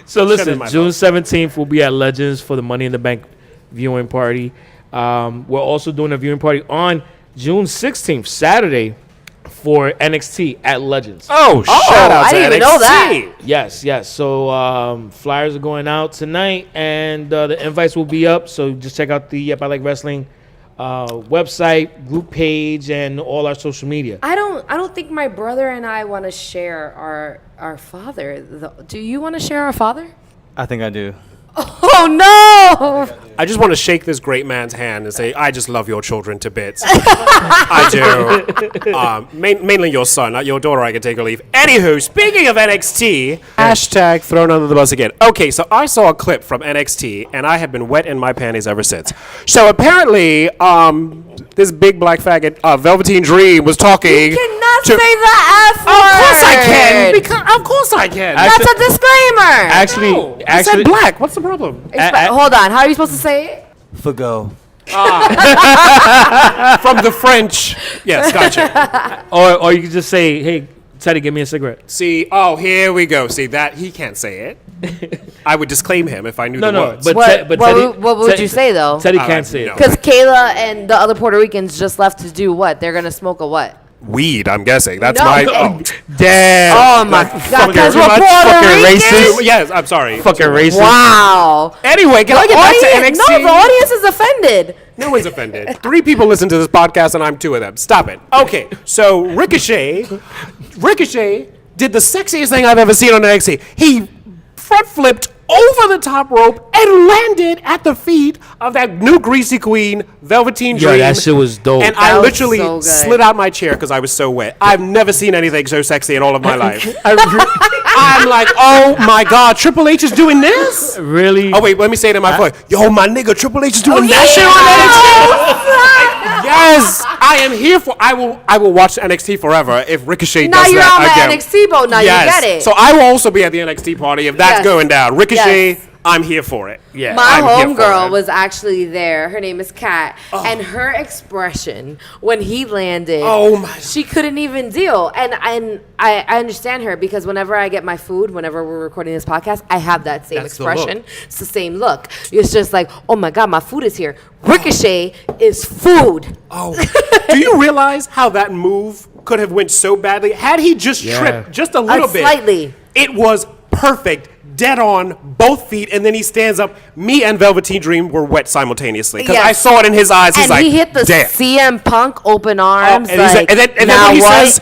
Speaker 1: So
Speaker 3: Shut
Speaker 1: listen,
Speaker 3: in my
Speaker 1: June
Speaker 3: mouth.
Speaker 1: 17th, we'll be at Legends for the Money in the Bank viewing party. We're also doing a viewing party on June 16th, Saturday, for NXT at Legends.
Speaker 3: Oh, shout out
Speaker 2: I
Speaker 3: to
Speaker 2: didn't even
Speaker 3: NXT.
Speaker 2: know that.
Speaker 1: Yes. So flyers are going out tonight, and the invites will be up. So just check out the Yep I Like Wrestling website, group page, and all our social media.
Speaker 2: I don't think my brother and I want to share our father. Do you want to share our father?
Speaker 6: I think I do.
Speaker 2: Oh no!
Speaker 3: I just want to shake this great man's hand and say, I just love your children to bits. I do. Mainly your son, not your daughter. I can take or leave. Anywho, speaking of NXT, hashtag thrown under the bus again. Okay, so I saw a clip from NXT, and I have been wet in my panties ever since. So apparently, this big black faggot, Velveteen Dream, was talking.
Speaker 2: You cannot
Speaker 3: to-
Speaker 2: say the F word.
Speaker 3: Of course I can. Of course I can.
Speaker 2: That's a disclaimer.
Speaker 1: Actually,
Speaker 3: I said black. What's the problem?
Speaker 2: Hold on. How are you supposed to say it?
Speaker 6: Forgo.
Speaker 3: From the French. Yes, gotcha.
Speaker 1: or you could just say, "Hey, Teddy, give me a cigarette."
Speaker 3: See, here we go. See that he can't say it. I would disclaim him if I knew the
Speaker 1: No,
Speaker 3: words.
Speaker 1: but
Speaker 2: What would you say though?
Speaker 1: Teddy can't say
Speaker 3: no.
Speaker 1: it.
Speaker 2: Because Kayla and the other Puerto Ricans just left to do what? They're gonna smoke a what?
Speaker 3: Weed, I'm guessing. That's
Speaker 2: No.
Speaker 3: my.
Speaker 1: Damn.
Speaker 2: Oh my God! Because we're Puerto
Speaker 1: fucking
Speaker 2: Ricans.
Speaker 3: Yes, I'm sorry.
Speaker 1: Fucking racist.
Speaker 2: Wow.
Speaker 3: Anyway, can I get back to NXT?
Speaker 2: No, the audience is offended.
Speaker 3: No one's offended. 3 people listen to this podcast, and I'm 2 of them. Stop it. Okay, so Ricochet did the sexiest thing I've ever seen on NXT. He front flipped over the top rope and landed at the feet of that new greasy queen, Velveteen
Speaker 1: Yo,
Speaker 3: Dream.
Speaker 1: that shit was dope.
Speaker 3: And
Speaker 2: That
Speaker 3: I
Speaker 2: was
Speaker 3: literally
Speaker 2: so good.
Speaker 3: slid out my chair because I was so wet. I've never seen anything so sexy in all of my life. I'm like, oh my God, Triple H is doing this?
Speaker 1: Really?
Speaker 3: Oh wait, let me say it in my voice. Yo, my nigga, Triple H is doing
Speaker 2: Oh,
Speaker 3: that shit on NXT. Yes, I am here for. I will watch NXT forever if Ricochet
Speaker 2: Now
Speaker 3: does
Speaker 2: you're
Speaker 3: that
Speaker 2: on my
Speaker 3: again.
Speaker 2: NXT boat. Now
Speaker 3: Yes.
Speaker 2: you get it.
Speaker 3: So I will also be at the NXT party if that's
Speaker 2: Yes.
Speaker 3: going down. Ricochet,
Speaker 2: Yes.
Speaker 3: I'm here for it. Yeah,
Speaker 2: My
Speaker 3: I'm here for
Speaker 2: homegirl
Speaker 3: it.
Speaker 2: was actually there. Her name is Kat, and her expression when he landed,
Speaker 3: Oh my-
Speaker 2: she couldn't even deal. And I understand her because whenever I get my food, whenever we're recording this podcast, I have that same
Speaker 3: That's the look.
Speaker 2: expression. It's the same look. It's just like, oh my God, my food is here. Ricochet is food.
Speaker 3: Oh, do you realize how that move could have went so badly? Had he just tripped just a little bit,
Speaker 2: Slightly.
Speaker 3: it was perfect. Dead on both feet, and then he stands up. Me and Velveteen Dream were wet simultaneously because
Speaker 2: Yes.
Speaker 3: I saw it in his eyes. He's
Speaker 2: And
Speaker 3: like,
Speaker 2: he hit the
Speaker 3: damn.
Speaker 2: CM Punk open
Speaker 3: Oh,
Speaker 2: arms.
Speaker 3: and, he's like, and then
Speaker 2: now
Speaker 3: when he
Speaker 2: what?
Speaker 3: says,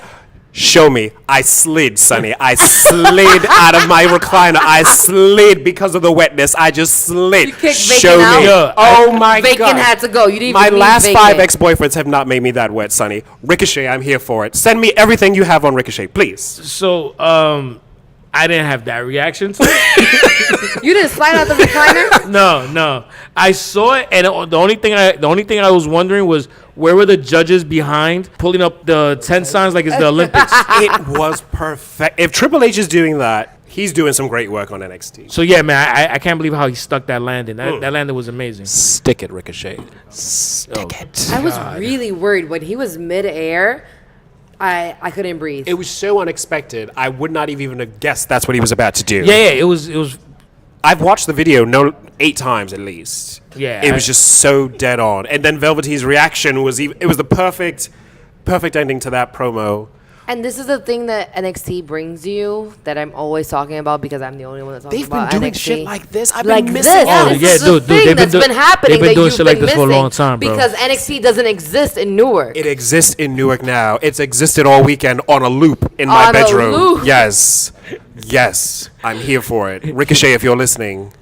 Speaker 3: Show me. I slid, Sonny. I slid out of my recliner. I slid because of the wetness. I just slid.
Speaker 2: You kicked
Speaker 3: Show
Speaker 2: Bacon
Speaker 3: me.
Speaker 2: out?
Speaker 3: Oh my
Speaker 2: Bacon
Speaker 3: God.
Speaker 2: had to go. You didn't
Speaker 3: My
Speaker 2: even
Speaker 3: last
Speaker 2: need
Speaker 3: 5
Speaker 2: Bacon.
Speaker 3: ex-boyfriends have not made me that wet, Sonny. Ricochet, I'm here for it. Send me everything you have on Ricochet, please.
Speaker 1: So, I didn't have that reaction to it.
Speaker 2: You didn't slide out the recliner?
Speaker 1: No. I saw it, and the only thing I was wondering was where were the judges behind pulling up the 10 signs like it's the Olympics.
Speaker 3: It was perfect. If Triple H is doing that, he's doing some great work on NXT.
Speaker 1: So yeah, man, I can't believe how he stuck that landing. That landing was amazing.
Speaker 3: Stick it, Ricochet. Stick it.
Speaker 2: I was really worried when he was mid-air. I couldn't breathe.
Speaker 3: It was so unexpected. I would not even have guessed that's what he was about to do.
Speaker 1: Yeah, it was.
Speaker 3: I've watched the video 8 times at least.
Speaker 1: Yeah,
Speaker 3: It was just so dead on. And then Velveteen's reaction was it was the perfect ending to that promo.
Speaker 2: And this is the thing that NXT brings you that I'm always talking about because I'm the only one that talks
Speaker 3: They've
Speaker 2: about
Speaker 3: been doing
Speaker 2: NXT.
Speaker 3: shit like this. I've
Speaker 2: Like
Speaker 3: been
Speaker 2: this.
Speaker 3: missing
Speaker 2: Yeah,
Speaker 3: out.
Speaker 2: this
Speaker 1: Yeah,
Speaker 2: is the
Speaker 1: dude,
Speaker 2: thing
Speaker 1: they've been
Speaker 2: that's been happening
Speaker 1: they've been
Speaker 2: that
Speaker 1: doing
Speaker 2: you've
Speaker 1: shit like
Speaker 2: been
Speaker 1: this for a
Speaker 2: missing
Speaker 1: long time, bro.
Speaker 2: because NXT doesn't exist in Newark.
Speaker 3: It exists in Newark now. It's existed all weekend on a loop in my
Speaker 2: On a
Speaker 3: bedroom.
Speaker 2: loop.
Speaker 3: Yes. I'm here for it. Ricochet, if you're listening,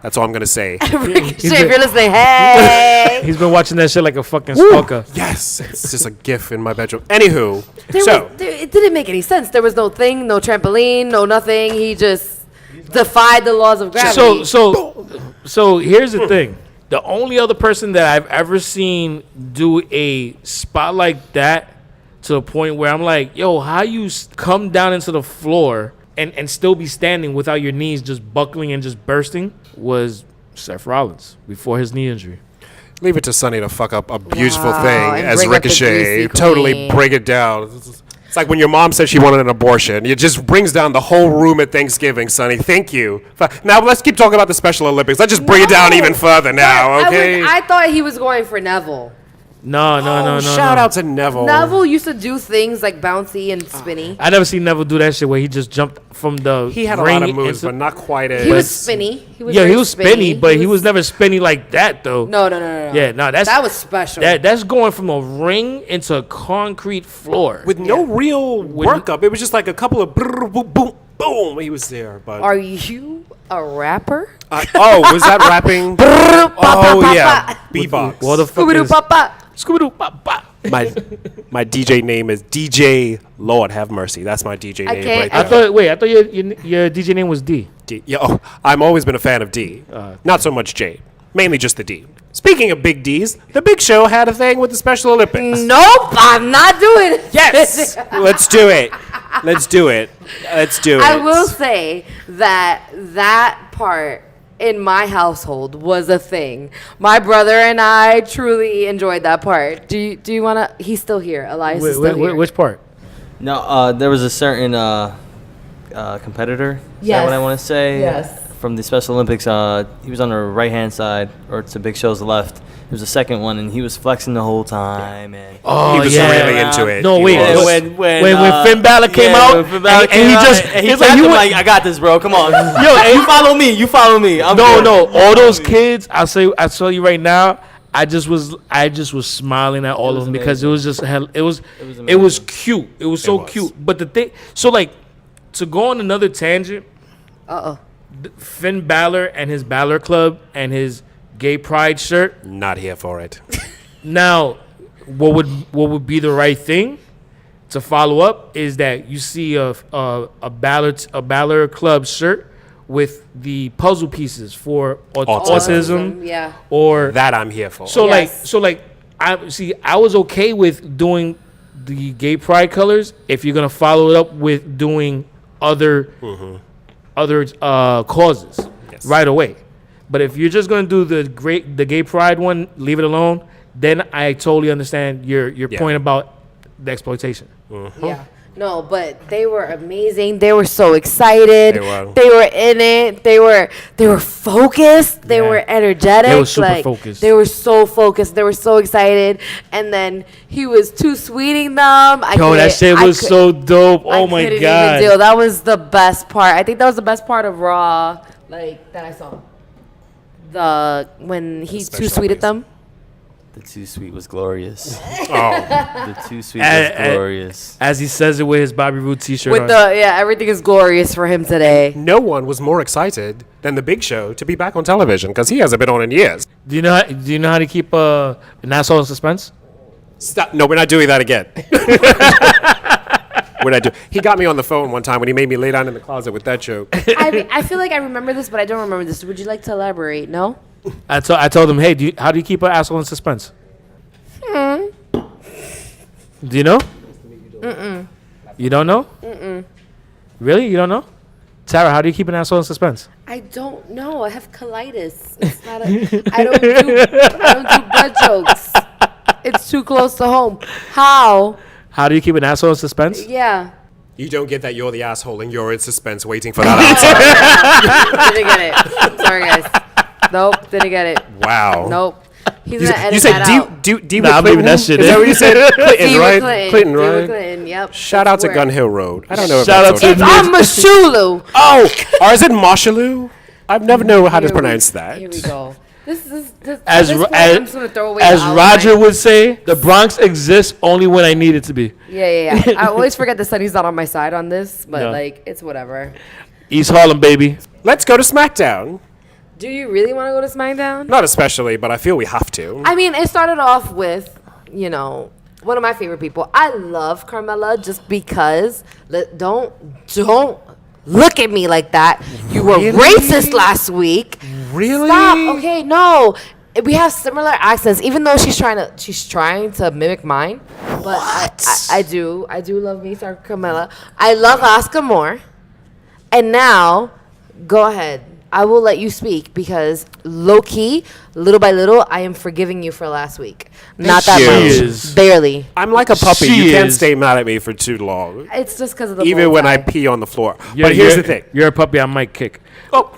Speaker 3: that's all I'm going to say.
Speaker 2: Ricochet, if you're listening, hey.
Speaker 1: He's been watching that shit like a fucking stalker.
Speaker 3: Yes. It's just a gif in my bedroom. Anywho,
Speaker 2: It didn't make any sense. There was no thing, no trampoline, no nothing. He just defied the laws of gravity.
Speaker 1: So here's the thing. The only other person that I've ever seen do a spot like that to the point where I'm like, yo, how you come down into the floor and still be standing without your knees just buckling and just bursting was Seth Rollins before his knee injury.
Speaker 3: leave it to Sonny to fuck up a beautiful
Speaker 2: Wow,
Speaker 3: thing
Speaker 2: and
Speaker 3: as
Speaker 2: bring up the
Speaker 3: Ricochet.
Speaker 2: greasy
Speaker 3: Totally
Speaker 2: queen.
Speaker 3: bring it down. It's like when your mom said she wanted an abortion. It just brings down the whole room at Thanksgiving, Sonny. Thank you. Now let's keep talking about the Special Olympics. Let's just bring it down even further now, okay?
Speaker 2: I thought he was going for Neville.
Speaker 1: No.
Speaker 3: Shout out to Neville.
Speaker 2: Neville used to do things like bouncy and spinny.
Speaker 1: I never seen Neville do that shit where he just jumped from the
Speaker 3: He had a
Speaker 1: ring
Speaker 3: lot of moves,
Speaker 1: into-
Speaker 3: but not quite as.
Speaker 2: He was spinny. He was
Speaker 1: Yeah,
Speaker 2: very
Speaker 1: he was spinny, but he was never spinny like that though.
Speaker 2: No.
Speaker 1: Yeah, no,
Speaker 2: That was special.
Speaker 1: That's going from a ring into a concrete floor.
Speaker 3: with no real workup. It was just like a couple of brrr, boom, boom, boom. He was there, but
Speaker 2: Are you a rapper?
Speaker 3: was that rapping? Oh yeah, bebox.
Speaker 1: What the fuck
Speaker 2: Scooby-Doo
Speaker 1: is
Speaker 2: papa.
Speaker 1: Scooby-Doo pop pop?
Speaker 3: My DJ name is DJ Lord Have Mercy. That's my DJ
Speaker 2: I
Speaker 3: name
Speaker 2: can't-
Speaker 3: right
Speaker 1: I
Speaker 3: there.
Speaker 1: thought your DJ name was D.
Speaker 3: I've always been a fan of D. Not so much J. Mainly just the D. Speaking of big D's, the Big Show had a thing with the Special Olympics.
Speaker 2: Nope, I'm not doing it.
Speaker 3: Yes! Let's do it. Let's do it.
Speaker 2: I will say that part in my household was a thing. My brother and I truly enjoyed that part. Do you want to? He's still here. Elias is still here.
Speaker 1: Which part?
Speaker 6: No, there was a certain competitor. Is that what I want to say?
Speaker 2: Yes.
Speaker 6: From the Special Olympics, he was on the right-hand side, or to Big Show's left. There was a second one, and he was flexing the whole time. And
Speaker 1: Oh,
Speaker 3: He was really into it.
Speaker 1: No,
Speaker 3: He
Speaker 1: wait.
Speaker 3: was.
Speaker 1: When Finn Balor came out,
Speaker 6: when Finn Balor
Speaker 1: and he
Speaker 6: came
Speaker 1: just
Speaker 6: out, and he
Speaker 1: he's
Speaker 6: tapped
Speaker 1: like,
Speaker 6: him
Speaker 1: you
Speaker 6: like, I got this, bro. Come on. You follow me. I'm
Speaker 1: no,
Speaker 6: good.
Speaker 1: all those kids. I tell you right now. I just was smiling at all of
Speaker 6: was
Speaker 1: them because it was just it was
Speaker 6: amazing.
Speaker 1: cute. It was so
Speaker 3: was.
Speaker 1: cute. But the thing, so like, to go on another tangent, Finn Balor and his Balor Club and his gay pride shirt.
Speaker 3: Not here for it.
Speaker 1: Now, what would be the right thing to follow up is that you see a Balor Club shirt with the puzzle pieces for autism,
Speaker 2: Yeah.
Speaker 1: or
Speaker 3: That I'm here for.
Speaker 1: so
Speaker 2: Yes.
Speaker 1: I was okay with doing the gay pride colors if you're gonna follow it up with doing other causes right away. But if you're just gonna do the gay pride one, leave it alone. Then I totally understand your point about the exploitation.
Speaker 2: Yeah. No, but they were amazing. They were so excited.
Speaker 3: They were.
Speaker 2: They were in it. They were focused. They
Speaker 1: Yeah.
Speaker 2: were energetic.
Speaker 1: They were super focused.
Speaker 2: They were so focused. They were so excited. And then he was too sweeting them.
Speaker 1: Yo, that shit was so dope. Oh my
Speaker 2: couldn't
Speaker 1: god.
Speaker 2: Even deal. That was the best part. I think that was the best part of Raw, like that I saw. When he
Speaker 3: Special
Speaker 2: too sweeted
Speaker 3: things.
Speaker 2: them.
Speaker 6: The Too Sweet was glorious.
Speaker 3: Oh,
Speaker 6: The Too Sweet was glorious.
Speaker 1: As he says it with his Bobby Roode t-shirt
Speaker 2: With
Speaker 1: on.
Speaker 2: everything is glorious for him today.
Speaker 3: no one was more excited than the Big Show to be back on television because he hasn't been on in years.
Speaker 1: Do you know how to keep an asshole in suspense?
Speaker 3: Stop. No, we're not doing that again. We're not He got me on the phone one time when he made me lay down in the closet with that joke.
Speaker 2: I feel like I remember this, but I don't remember this. Would you like to elaborate? No?
Speaker 1: I told him, hey, how do you keep an asshole in suspense? Do you know? You don't know? Really? You don't know? Tara, how do you keep an asshole in suspense?
Speaker 2: I don't know. I have colitis. It's not I don't do blood jokes. It's too close to home. How?
Speaker 1: How do you keep an asshole in suspense?
Speaker 2: Yeah.
Speaker 3: You don't get that you're the asshole and you're in suspense waiting for that answer.
Speaker 2: Didn't get it. Sorry, guys. Nope. Didn't get it.
Speaker 3: Wow.
Speaker 2: Nope. He's
Speaker 3: You
Speaker 2: gonna
Speaker 3: said,
Speaker 2: edit
Speaker 3: you said
Speaker 2: that
Speaker 3: D,
Speaker 2: out.
Speaker 3: D, D
Speaker 1: Nah,
Speaker 3: with
Speaker 1: I'm
Speaker 3: Clinton?
Speaker 1: leaving that shit
Speaker 3: Is
Speaker 1: in.
Speaker 3: that what you said? Clinton,
Speaker 2: D with
Speaker 3: right?
Speaker 2: Clinton.
Speaker 3: Clinton,
Speaker 2: D with
Speaker 3: right?
Speaker 2: Clinton. Yep.
Speaker 3: Shout out to
Speaker 2: Swear.
Speaker 3: Gun Hill Road. I don't know if
Speaker 1: Shout
Speaker 3: that's
Speaker 1: out
Speaker 3: okay.
Speaker 1: to-
Speaker 2: I'm Mashulu.
Speaker 3: Oh, or is it Marshallu? I've never known how to
Speaker 2: Here we-
Speaker 3: pronounce that.
Speaker 2: Here we go. This
Speaker 1: As
Speaker 2: at this point,
Speaker 1: as,
Speaker 2: I'm just gonna throw away
Speaker 1: as
Speaker 2: the
Speaker 1: Roger
Speaker 2: outline.
Speaker 1: would say, the Bronx exists only when I need it to be.
Speaker 2: Yeah. I always forget that Sonny's not on my side on this, but
Speaker 1: Yeah.
Speaker 2: like it's whatever.
Speaker 1: East Harlem, baby.
Speaker 3: Let's go to SmackDown.
Speaker 2: Do you really want to go to SmackDown?
Speaker 3: Not especially, but I feel we have to.
Speaker 2: I mean, it started off with, one of my favorite people. I love Carmella just because. Don't look at me like that. You were
Speaker 3: Really?
Speaker 2: racist last week.
Speaker 3: Really?
Speaker 2: Stop. Okay, no. We have similar accents, even though she's trying to mimic mine. But I do love me some Carmella. I love Asuka more. And now, go ahead. I will let you speak because low key, little by little, I am forgiving you for last week. Not that
Speaker 3: you.
Speaker 2: much,
Speaker 1: She is.
Speaker 2: barely.
Speaker 3: I'm like a puppy.
Speaker 1: She
Speaker 3: You can't
Speaker 1: is.
Speaker 3: stay mad at me for too long.
Speaker 2: It's just because of the
Speaker 3: Even
Speaker 2: bow
Speaker 3: when I
Speaker 2: tie.
Speaker 3: pee on the floor.
Speaker 1: You're-
Speaker 3: But here's
Speaker 1: you're-
Speaker 3: the thing.
Speaker 1: You're a puppy I might kick.
Speaker 3: Oh,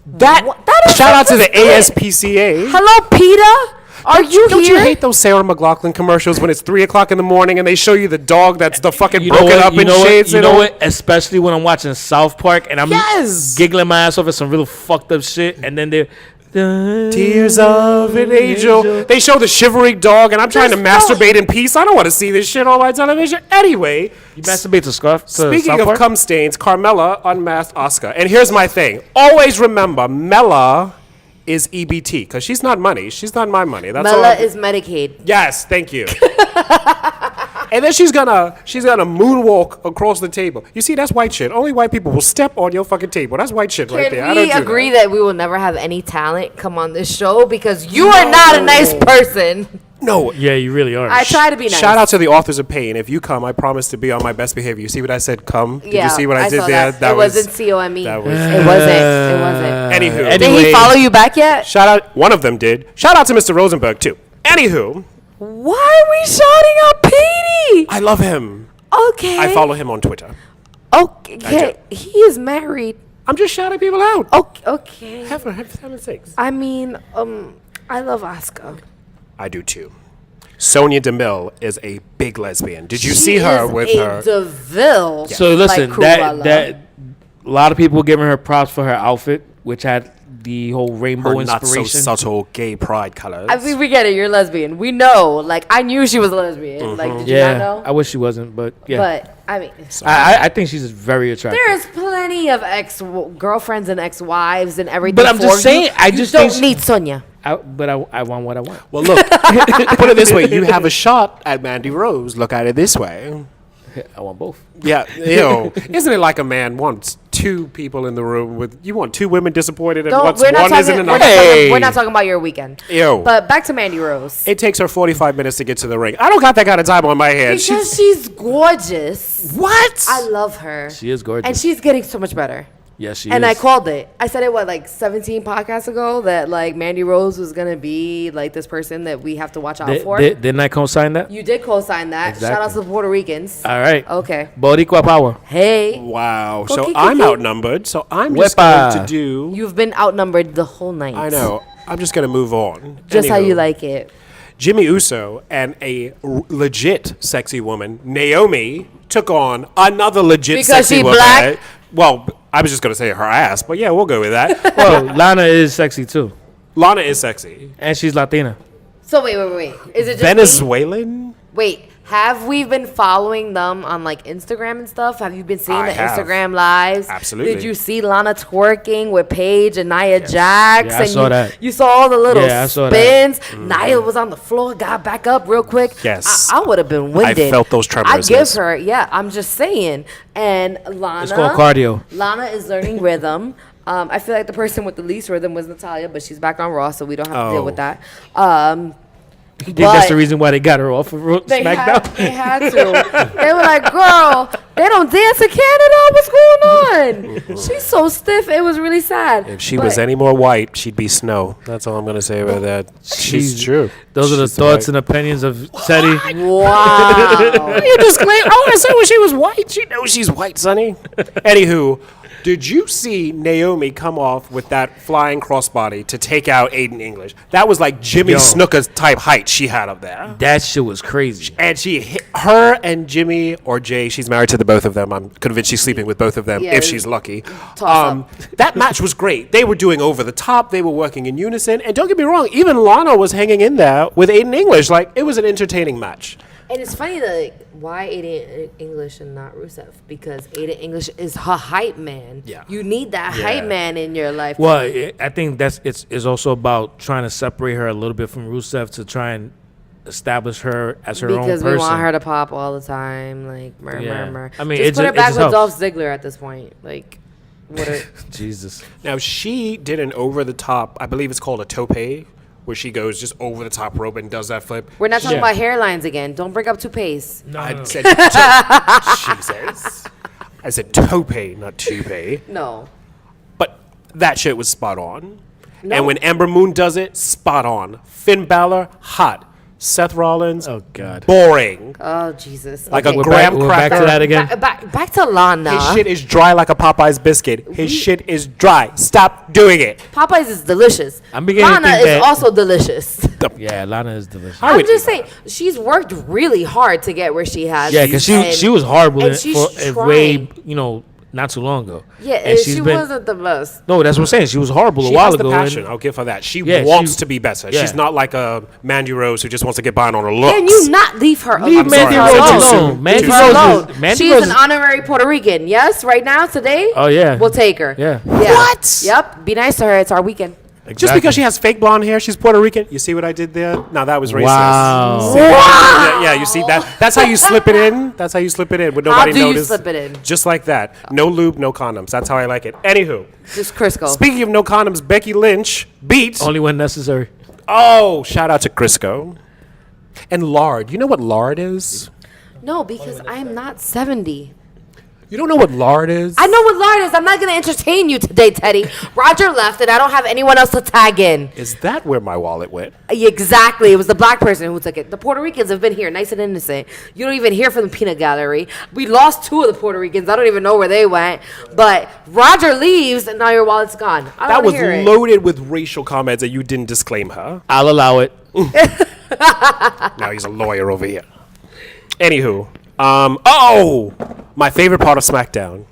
Speaker 3: that
Speaker 2: is
Speaker 3: shout out to the
Speaker 2: disgusting.
Speaker 3: ASPCA.
Speaker 2: Hello, PETA. Are you
Speaker 3: Don't
Speaker 2: here?
Speaker 3: you hate those Sarah McLachlan commercials when it's 3 o'clock in the morning and they show you the dog that's the fucking
Speaker 1: You know
Speaker 3: broken
Speaker 1: what?
Speaker 3: up
Speaker 1: You
Speaker 3: in
Speaker 1: know what?
Speaker 3: shades?
Speaker 1: You
Speaker 3: and
Speaker 1: know
Speaker 3: all?
Speaker 1: what? Especially when I'm watching South Park and I'm
Speaker 3: Yes.
Speaker 1: giggling my ass off at some real fucked up shit, and then they're
Speaker 3: Tears of an angel. They show the shivering dog, and I'm trying to masturbate in peace. I don't want to see this shit on my television. Anyway,
Speaker 1: You masturbate to scarf. To
Speaker 3: speaking
Speaker 1: South
Speaker 3: of
Speaker 1: Park?
Speaker 3: cum stains, Carmella unmasked Asuka. And here's my thing. Always remember, Mella is EBT, because she's not money. She's not my money. That's all.
Speaker 2: Mela is Medicaid.
Speaker 3: Yes, thank you. And then she's gonna moonwalk across the table. You see, that's white shit. Only white people will step on your fucking table. That's white shit right there. I
Speaker 2: Can
Speaker 3: don't
Speaker 2: we
Speaker 3: do
Speaker 2: agree
Speaker 3: that.
Speaker 2: that we will never have any talent come on this show because you are not a nice person?
Speaker 3: No.
Speaker 1: Yeah, you really are.
Speaker 2: I try to be nice.
Speaker 3: Shout out to the authors of Pain. If you come, I promise to be on my best behavior. You see what I said? Come. Did you see what I did
Speaker 2: saw
Speaker 3: there?
Speaker 2: That. It wasn't COME.
Speaker 3: that was-
Speaker 2: It wasn't.
Speaker 3: Anywho,
Speaker 2: Did he
Speaker 1: Anyway.
Speaker 2: follow you back yet?
Speaker 3: shout out. One of them did. Shout out to Mr. Rosenberg too. Anywho,
Speaker 2: Why are we shouting out Petey?
Speaker 3: I love him.
Speaker 2: Okay.
Speaker 3: I follow him on Twitter.
Speaker 2: Okay. He is married.
Speaker 3: I'm just shouting people out.
Speaker 2: Okay.
Speaker 3: For heaven's sakes.
Speaker 2: I mean, I love Asuka.
Speaker 3: I do too. Sonia DeMille is a big lesbian. Did you see her with her?
Speaker 2: DeVille.
Speaker 1: So listen,
Speaker 2: like
Speaker 1: that
Speaker 2: Cruella.
Speaker 1: a lot of people giving her props for her outfit, which had the whole rainbow
Speaker 3: Her not so
Speaker 1: inspiration.
Speaker 3: subtle gay pride colors.
Speaker 2: I mean, we get it. You're lesbian. We know. Like, I knew she was a lesbian. Like, did you
Speaker 1: Yeah,
Speaker 2: not know?
Speaker 1: I wish she wasn't, but yeah,
Speaker 2: But I mean,
Speaker 1: I think she's very attractive.
Speaker 2: there's plenty of ex-girlfriends and ex-wives and everything.
Speaker 1: But I'm just
Speaker 2: for
Speaker 1: saying,
Speaker 2: you.
Speaker 1: I
Speaker 2: You
Speaker 1: just
Speaker 2: don't
Speaker 1: think
Speaker 2: need Sonya.
Speaker 1: But I want what I want.
Speaker 3: Well, look, put it this way. You have a shot at Mandy Rose. Look at it this way.
Speaker 1: I want both.
Speaker 3: Yeah, isn't it like a man wants two people in the room with, you want two women disappointed and once
Speaker 2: We're not
Speaker 3: one
Speaker 2: talking.
Speaker 3: isn't
Speaker 2: We're
Speaker 3: enough?
Speaker 2: not,
Speaker 1: Hey.
Speaker 2: talking we're not talking about your weekend.
Speaker 3: Ew.
Speaker 2: But back to Mandy Rose.
Speaker 3: It takes her 45 minutes to get to the ring. I don't got that kind of time on my hands.
Speaker 2: Because she's gorgeous.
Speaker 3: What?
Speaker 2: I love her.
Speaker 1: She is gorgeous.
Speaker 2: And she's getting so much better.
Speaker 1: Yes, she
Speaker 2: And
Speaker 1: is.
Speaker 2: I called it. I said it, 17 podcasts ago that, Mandy Rose was going to be, this person that we have to watch out for.
Speaker 1: Didn't I co-sign that?
Speaker 2: You did co-sign that.
Speaker 1: Exactly.
Speaker 2: Shout out to the Puerto Ricans.
Speaker 1: All right.
Speaker 2: Okay.
Speaker 1: Boricua power.
Speaker 2: Hey,
Speaker 3: Wow.
Speaker 2: Go
Speaker 3: So
Speaker 2: kick,
Speaker 3: I'm
Speaker 2: kick, kick.
Speaker 3: outnumbered. So I'm just
Speaker 1: Wepa.
Speaker 3: going to do.
Speaker 2: you've been outnumbered the whole night.
Speaker 3: I know. I'm just going to move on.
Speaker 2: Just how
Speaker 3: Anywho,
Speaker 2: you like it.
Speaker 3: Jimmy Uso and a legit sexy woman, Naomi, took on another legit
Speaker 2: Because
Speaker 3: sexy
Speaker 2: she
Speaker 3: woman.
Speaker 2: black?
Speaker 3: Well, I was just going to say her ass, but yeah, we'll go with that.
Speaker 1: Well, Lana is sexy too,
Speaker 3: Lana is sexy.
Speaker 1: and she's Latina.
Speaker 2: So wait. Is it just me?
Speaker 3: Venezuelan?
Speaker 2: Wait, have we been following them on like Instagram and stuff? Have you been seeing the
Speaker 3: have.
Speaker 2: Instagram lives?
Speaker 3: Absolutely.
Speaker 2: Did you see Lana twerking with Paige and Nia Jax?
Speaker 1: Yeah, I
Speaker 2: and
Speaker 1: saw
Speaker 2: you,
Speaker 1: that.
Speaker 2: You saw all the little
Speaker 1: Yeah, I saw that.
Speaker 2: spins. Nia was on the floor, got back up real quick.
Speaker 3: Yes.
Speaker 2: I would have been winded.
Speaker 3: felt those tremors,
Speaker 2: I give
Speaker 3: yes.
Speaker 2: her, I'm just saying. And Lana.
Speaker 1: It's called cardio.
Speaker 2: Lana is learning rhythm. I feel like the person with the least rhythm was Natalia, but she's back on Raw, so we don't have to deal with that.
Speaker 1: You think that's the reason why they got her off of SmackDown?
Speaker 2: They had to. They were like, girl, they don't dance in Canada. What's going on? She's so stiff. It was really sad.
Speaker 3: If she was any more white, she'd be snow. That's all I'm going to say about that. She's true.
Speaker 1: Those are the
Speaker 3: She's
Speaker 1: thoughts
Speaker 3: white.
Speaker 1: and opinions of Teddy.
Speaker 2: Wow.
Speaker 3: You disclaim. All I said was she was white. She knows she's white, Sonny. Anywho, did you see Naomi come off with that flying crossbody to take out Aiden English? That was like Jimmy Snuka's type height she had up there.
Speaker 1: That shit was crazy.
Speaker 3: And she hit her and Jimmy or Jay. She's married to the both of them. I'm convinced she's sleeping with both of them
Speaker 2: Yeah,
Speaker 3: if she's lucky.
Speaker 2: toss up.
Speaker 3: That match was great. They were doing over the top. They were working in unison. And don't get me wrong, even Lana was hanging in there with Aiden English. Like, it was an entertaining match.
Speaker 2: And it's funny that why Aiden English and not Rusev? Because Aiden English is her hype man.
Speaker 3: Yeah.
Speaker 2: You need that hype man in your life.
Speaker 1: Well, I think it's also about trying to separate her a little bit from Rusev to try and establish her as her own person.
Speaker 2: Because we want her to pop all the time, like murmur.
Speaker 1: I mean,
Speaker 2: just put her back with
Speaker 1: helps.
Speaker 2: Dolph Ziggler at this point. Like, what?
Speaker 1: Jesus.
Speaker 3: Now, she did an over the top, I believe it's called a tope, where she goes just over the top rope and does that flip.
Speaker 2: We're not talking
Speaker 1: Yeah.
Speaker 2: about hairlines again. Don't bring up toupees.
Speaker 3: I said, Jesus. I said tope, not toupe.
Speaker 2: No.
Speaker 3: But that shit was spot on.
Speaker 2: No.
Speaker 3: And when Ember Moon does it, spot on. Finn Balor, hot. Seth Rollins,
Speaker 1: Oh, God.
Speaker 3: boring.
Speaker 2: Oh, Jesus.
Speaker 3: Like
Speaker 2: Okay.
Speaker 3: a graham
Speaker 1: We're back
Speaker 3: cracker.
Speaker 1: to that again.
Speaker 2: Back to Lana.
Speaker 3: His shit is dry like a Popeye's biscuit. His shit is dry. Stop doing it.
Speaker 2: Popeyes is delicious.
Speaker 1: I'm beginning to
Speaker 2: Lana
Speaker 1: think
Speaker 2: is
Speaker 1: that-
Speaker 2: also delicious.
Speaker 1: Yeah, Lana is delicious.
Speaker 3: I
Speaker 2: I'm
Speaker 3: would
Speaker 2: just
Speaker 3: eat
Speaker 2: saying, she's worked really hard to get where she has.
Speaker 1: Yeah, because
Speaker 2: And-
Speaker 1: she was horrible
Speaker 2: and she's
Speaker 1: for way,
Speaker 2: trying.
Speaker 1: not too long ago.
Speaker 2: Yeah,
Speaker 1: and
Speaker 2: she wasn't the best.
Speaker 1: No, that's what I'm saying. She was horrible
Speaker 3: She
Speaker 1: a while
Speaker 3: has
Speaker 1: ago.
Speaker 3: the passion.
Speaker 1: and-
Speaker 3: I'll give her that. She
Speaker 1: Yeah,
Speaker 3: wants
Speaker 1: she-
Speaker 3: to be better.
Speaker 1: yeah.
Speaker 3: She's not like a Mandy Rose who just wants to get by on her looks.
Speaker 2: Can you not leave her alone?
Speaker 1: Leave
Speaker 3: I'm sorry,
Speaker 1: Mandy
Speaker 3: I said
Speaker 1: Rose
Speaker 3: too
Speaker 1: alone.
Speaker 3: soon.
Speaker 1: Mandy
Speaker 3: Too
Speaker 2: Leave her
Speaker 3: soon.
Speaker 1: Rose
Speaker 2: alone.
Speaker 1: is Mandy
Speaker 2: She's
Speaker 1: Rose
Speaker 2: an
Speaker 1: is-
Speaker 2: honorary Puerto Rican. Yes, right now, today.
Speaker 1: Oh, yeah.
Speaker 2: We'll take her.
Speaker 1: Yeah.
Speaker 3: What?
Speaker 2: Yep. Be nice to her. It's our weekend.
Speaker 3: Just because she has fake blonde hair, she's Puerto Rican. You see what I did there? No, that was racist.
Speaker 1: Wow.
Speaker 3: See? Yeah, you see that? That's how you slip it in. That's how you slip it in when nobody
Speaker 2: How do you
Speaker 3: noticed.
Speaker 2: slip it in?
Speaker 3: Just like that. No lube, no condoms. That's how I like it. Anywho,
Speaker 2: Just Crisco.
Speaker 3: speaking of no condoms, Becky Lynch beat.
Speaker 1: Only when necessary.
Speaker 3: Oh, shout out to Crisco. And lard. You know what lard is?
Speaker 2: No, because I'm not 70.
Speaker 3: You don't know what lard is?
Speaker 2: I know what lard is. I'm not going to entertain you today, Teddy. Roger left, and I don't have anyone else to tag in.
Speaker 3: Is that where my wallet went?
Speaker 2: Exactly. It was the black person who took it. The Puerto Ricans have been here, nice and innocent. You don't even hear from the peanut gallery. We lost 2 of the Puerto Ricans. I don't even know where they went. But Roger leaves, and now your wallet's gone. I
Speaker 3: That
Speaker 2: don't
Speaker 3: was
Speaker 2: hear it.
Speaker 3: loaded with racial comments that you didn't disclaim her.
Speaker 1: I'll allow it.
Speaker 3: Now he's a lawyer over here. Anywho, my favorite part of SmackDown.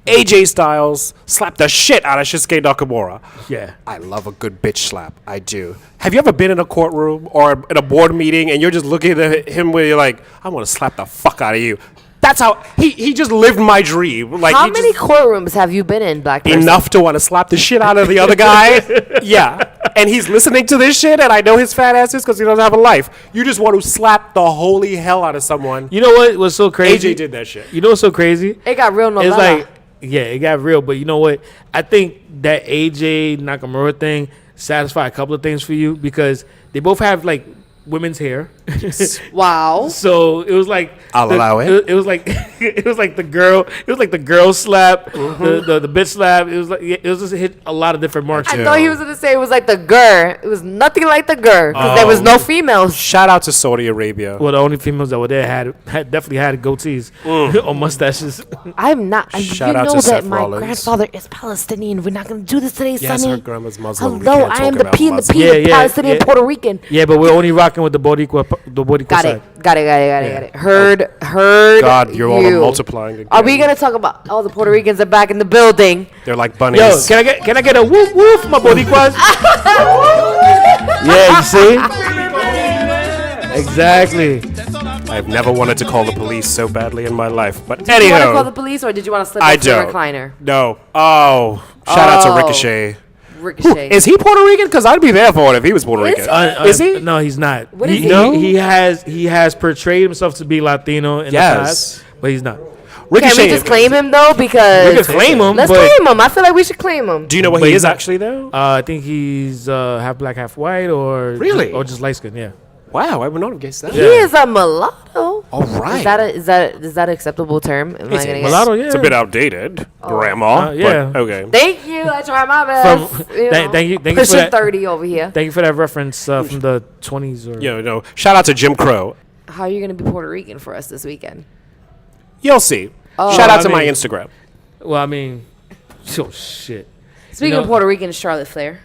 Speaker 3: AJ Styles slapped the shit out of Shinsuke Nakamura.
Speaker 1: Yeah.
Speaker 3: I love a good bitch slap. I do. Have you ever been in a courtroom or in a board meeting and you're just looking at him where you're like, I want to slap the fuck out of you? That's how he just lived my dream. Like,
Speaker 2: How
Speaker 3: he
Speaker 2: many
Speaker 3: just-
Speaker 2: courtrooms have you been in, black person?
Speaker 3: enough to want to slap the shit out of the other guy? Yeah. And he's listening to this shit, and I know his fat ass is because he doesn't have a life. You just want to slap the holy hell out of someone.
Speaker 1: You know what was so crazy?
Speaker 3: AJ did that shit.
Speaker 1: You know what's so crazy?
Speaker 2: It got real
Speaker 1: It's
Speaker 2: novella.
Speaker 1: like, yeah, it got real. But you know what? I think that AJ Nakamura thing satisfied a couple of things for you because they both have like women's hair.
Speaker 2: Wow.
Speaker 1: So it was like
Speaker 3: I'll allow it.
Speaker 1: It was like it was like the girl. It was like the girl slap, the bitch slap. It was like it was just hit a lot of different marks.
Speaker 2: I thought he was going to say it was like the gur. It was nothing like the gur because there was no females.
Speaker 3: Shout out to Saudi Arabia.
Speaker 1: Well, the only females that were there had definitely had goatees or mustaches.
Speaker 2: I'm not.
Speaker 3: Shout
Speaker 2: you
Speaker 3: out
Speaker 2: know
Speaker 3: to
Speaker 2: that
Speaker 3: Seth
Speaker 2: my
Speaker 3: Rollins.
Speaker 2: grandfather is Palestinian. We're not going to do this today,
Speaker 3: Yes,
Speaker 2: Sonny.
Speaker 3: her grandma's Muslim. We
Speaker 2: Hello,
Speaker 3: can't
Speaker 2: I am
Speaker 3: talk
Speaker 2: the
Speaker 3: about
Speaker 2: P and the
Speaker 3: Muslim.
Speaker 2: P,
Speaker 1: Yeah,
Speaker 2: the
Speaker 1: yeah,
Speaker 2: Palestinian
Speaker 1: yeah.
Speaker 2: Puerto Rican.
Speaker 1: Yeah, but we're only rocking with the Boricua
Speaker 2: Got
Speaker 1: side.
Speaker 2: it. Got it. Heard.
Speaker 3: God, you're all
Speaker 2: you.
Speaker 3: multiplying again.
Speaker 2: Are we gonna talk about all the Puerto Ricans are back in the building?
Speaker 3: They're like bunnies.
Speaker 1: Yo, can I get a woof woof, my Boricuas? Yeah, you see? Exactly.
Speaker 3: I've never wanted to call the police so badly in my life. But
Speaker 2: Did you want to call the
Speaker 3: anyhow,
Speaker 2: police or did you want to slip
Speaker 3: I
Speaker 2: up to the
Speaker 3: don't.
Speaker 2: recliner?
Speaker 3: No. Oh, shout out to Ricochet.
Speaker 2: Ricochet.
Speaker 3: Is he Puerto Rican? Because I'd be there for it if he was Puerto Rican. Is he?
Speaker 1: No, he's not.
Speaker 2: What is he?
Speaker 3: No?
Speaker 1: He has portrayed himself to be Latino in the
Speaker 3: Yes.
Speaker 1: past, but he's not.
Speaker 3: Ricochet.
Speaker 2: Can we just claim him though? Because
Speaker 1: We could claim him,
Speaker 2: let's
Speaker 1: but
Speaker 2: claim him. I feel like we should claim him.
Speaker 3: Do you know what
Speaker 1: But
Speaker 3: he
Speaker 1: he's
Speaker 3: is
Speaker 1: not-
Speaker 3: actually though?
Speaker 1: I think he's half black, half white, or
Speaker 3: Really?
Speaker 1: or just light skin. Yeah.
Speaker 3: Wow, I would not have guessed that.
Speaker 2: He is a mulatto.
Speaker 3: All right.
Speaker 2: Is that an acceptable term? Am I
Speaker 3: It's
Speaker 2: gonna
Speaker 1: Mulatto, yeah.
Speaker 3: It's a bit outdated, Grandma.
Speaker 1: yeah.
Speaker 3: But okay.
Speaker 2: Thank you. I try my best.
Speaker 1: From- thank you for
Speaker 2: Pushing
Speaker 1: that.
Speaker 2: 30 over here.
Speaker 1: Thank you for that reference from the 20s. Or
Speaker 3: No. Shout out to Jim Crow.
Speaker 2: How are you gonna be Puerto Rican for us this weekend?
Speaker 3: You'll see.
Speaker 2: Oh.
Speaker 3: Shout out
Speaker 1: I
Speaker 3: to my
Speaker 1: mean-
Speaker 3: Instagram.
Speaker 1: Well, I mean, oh shit.
Speaker 2: Speaking
Speaker 1: know-
Speaker 2: of Puerto Rican, Charlotte Flair.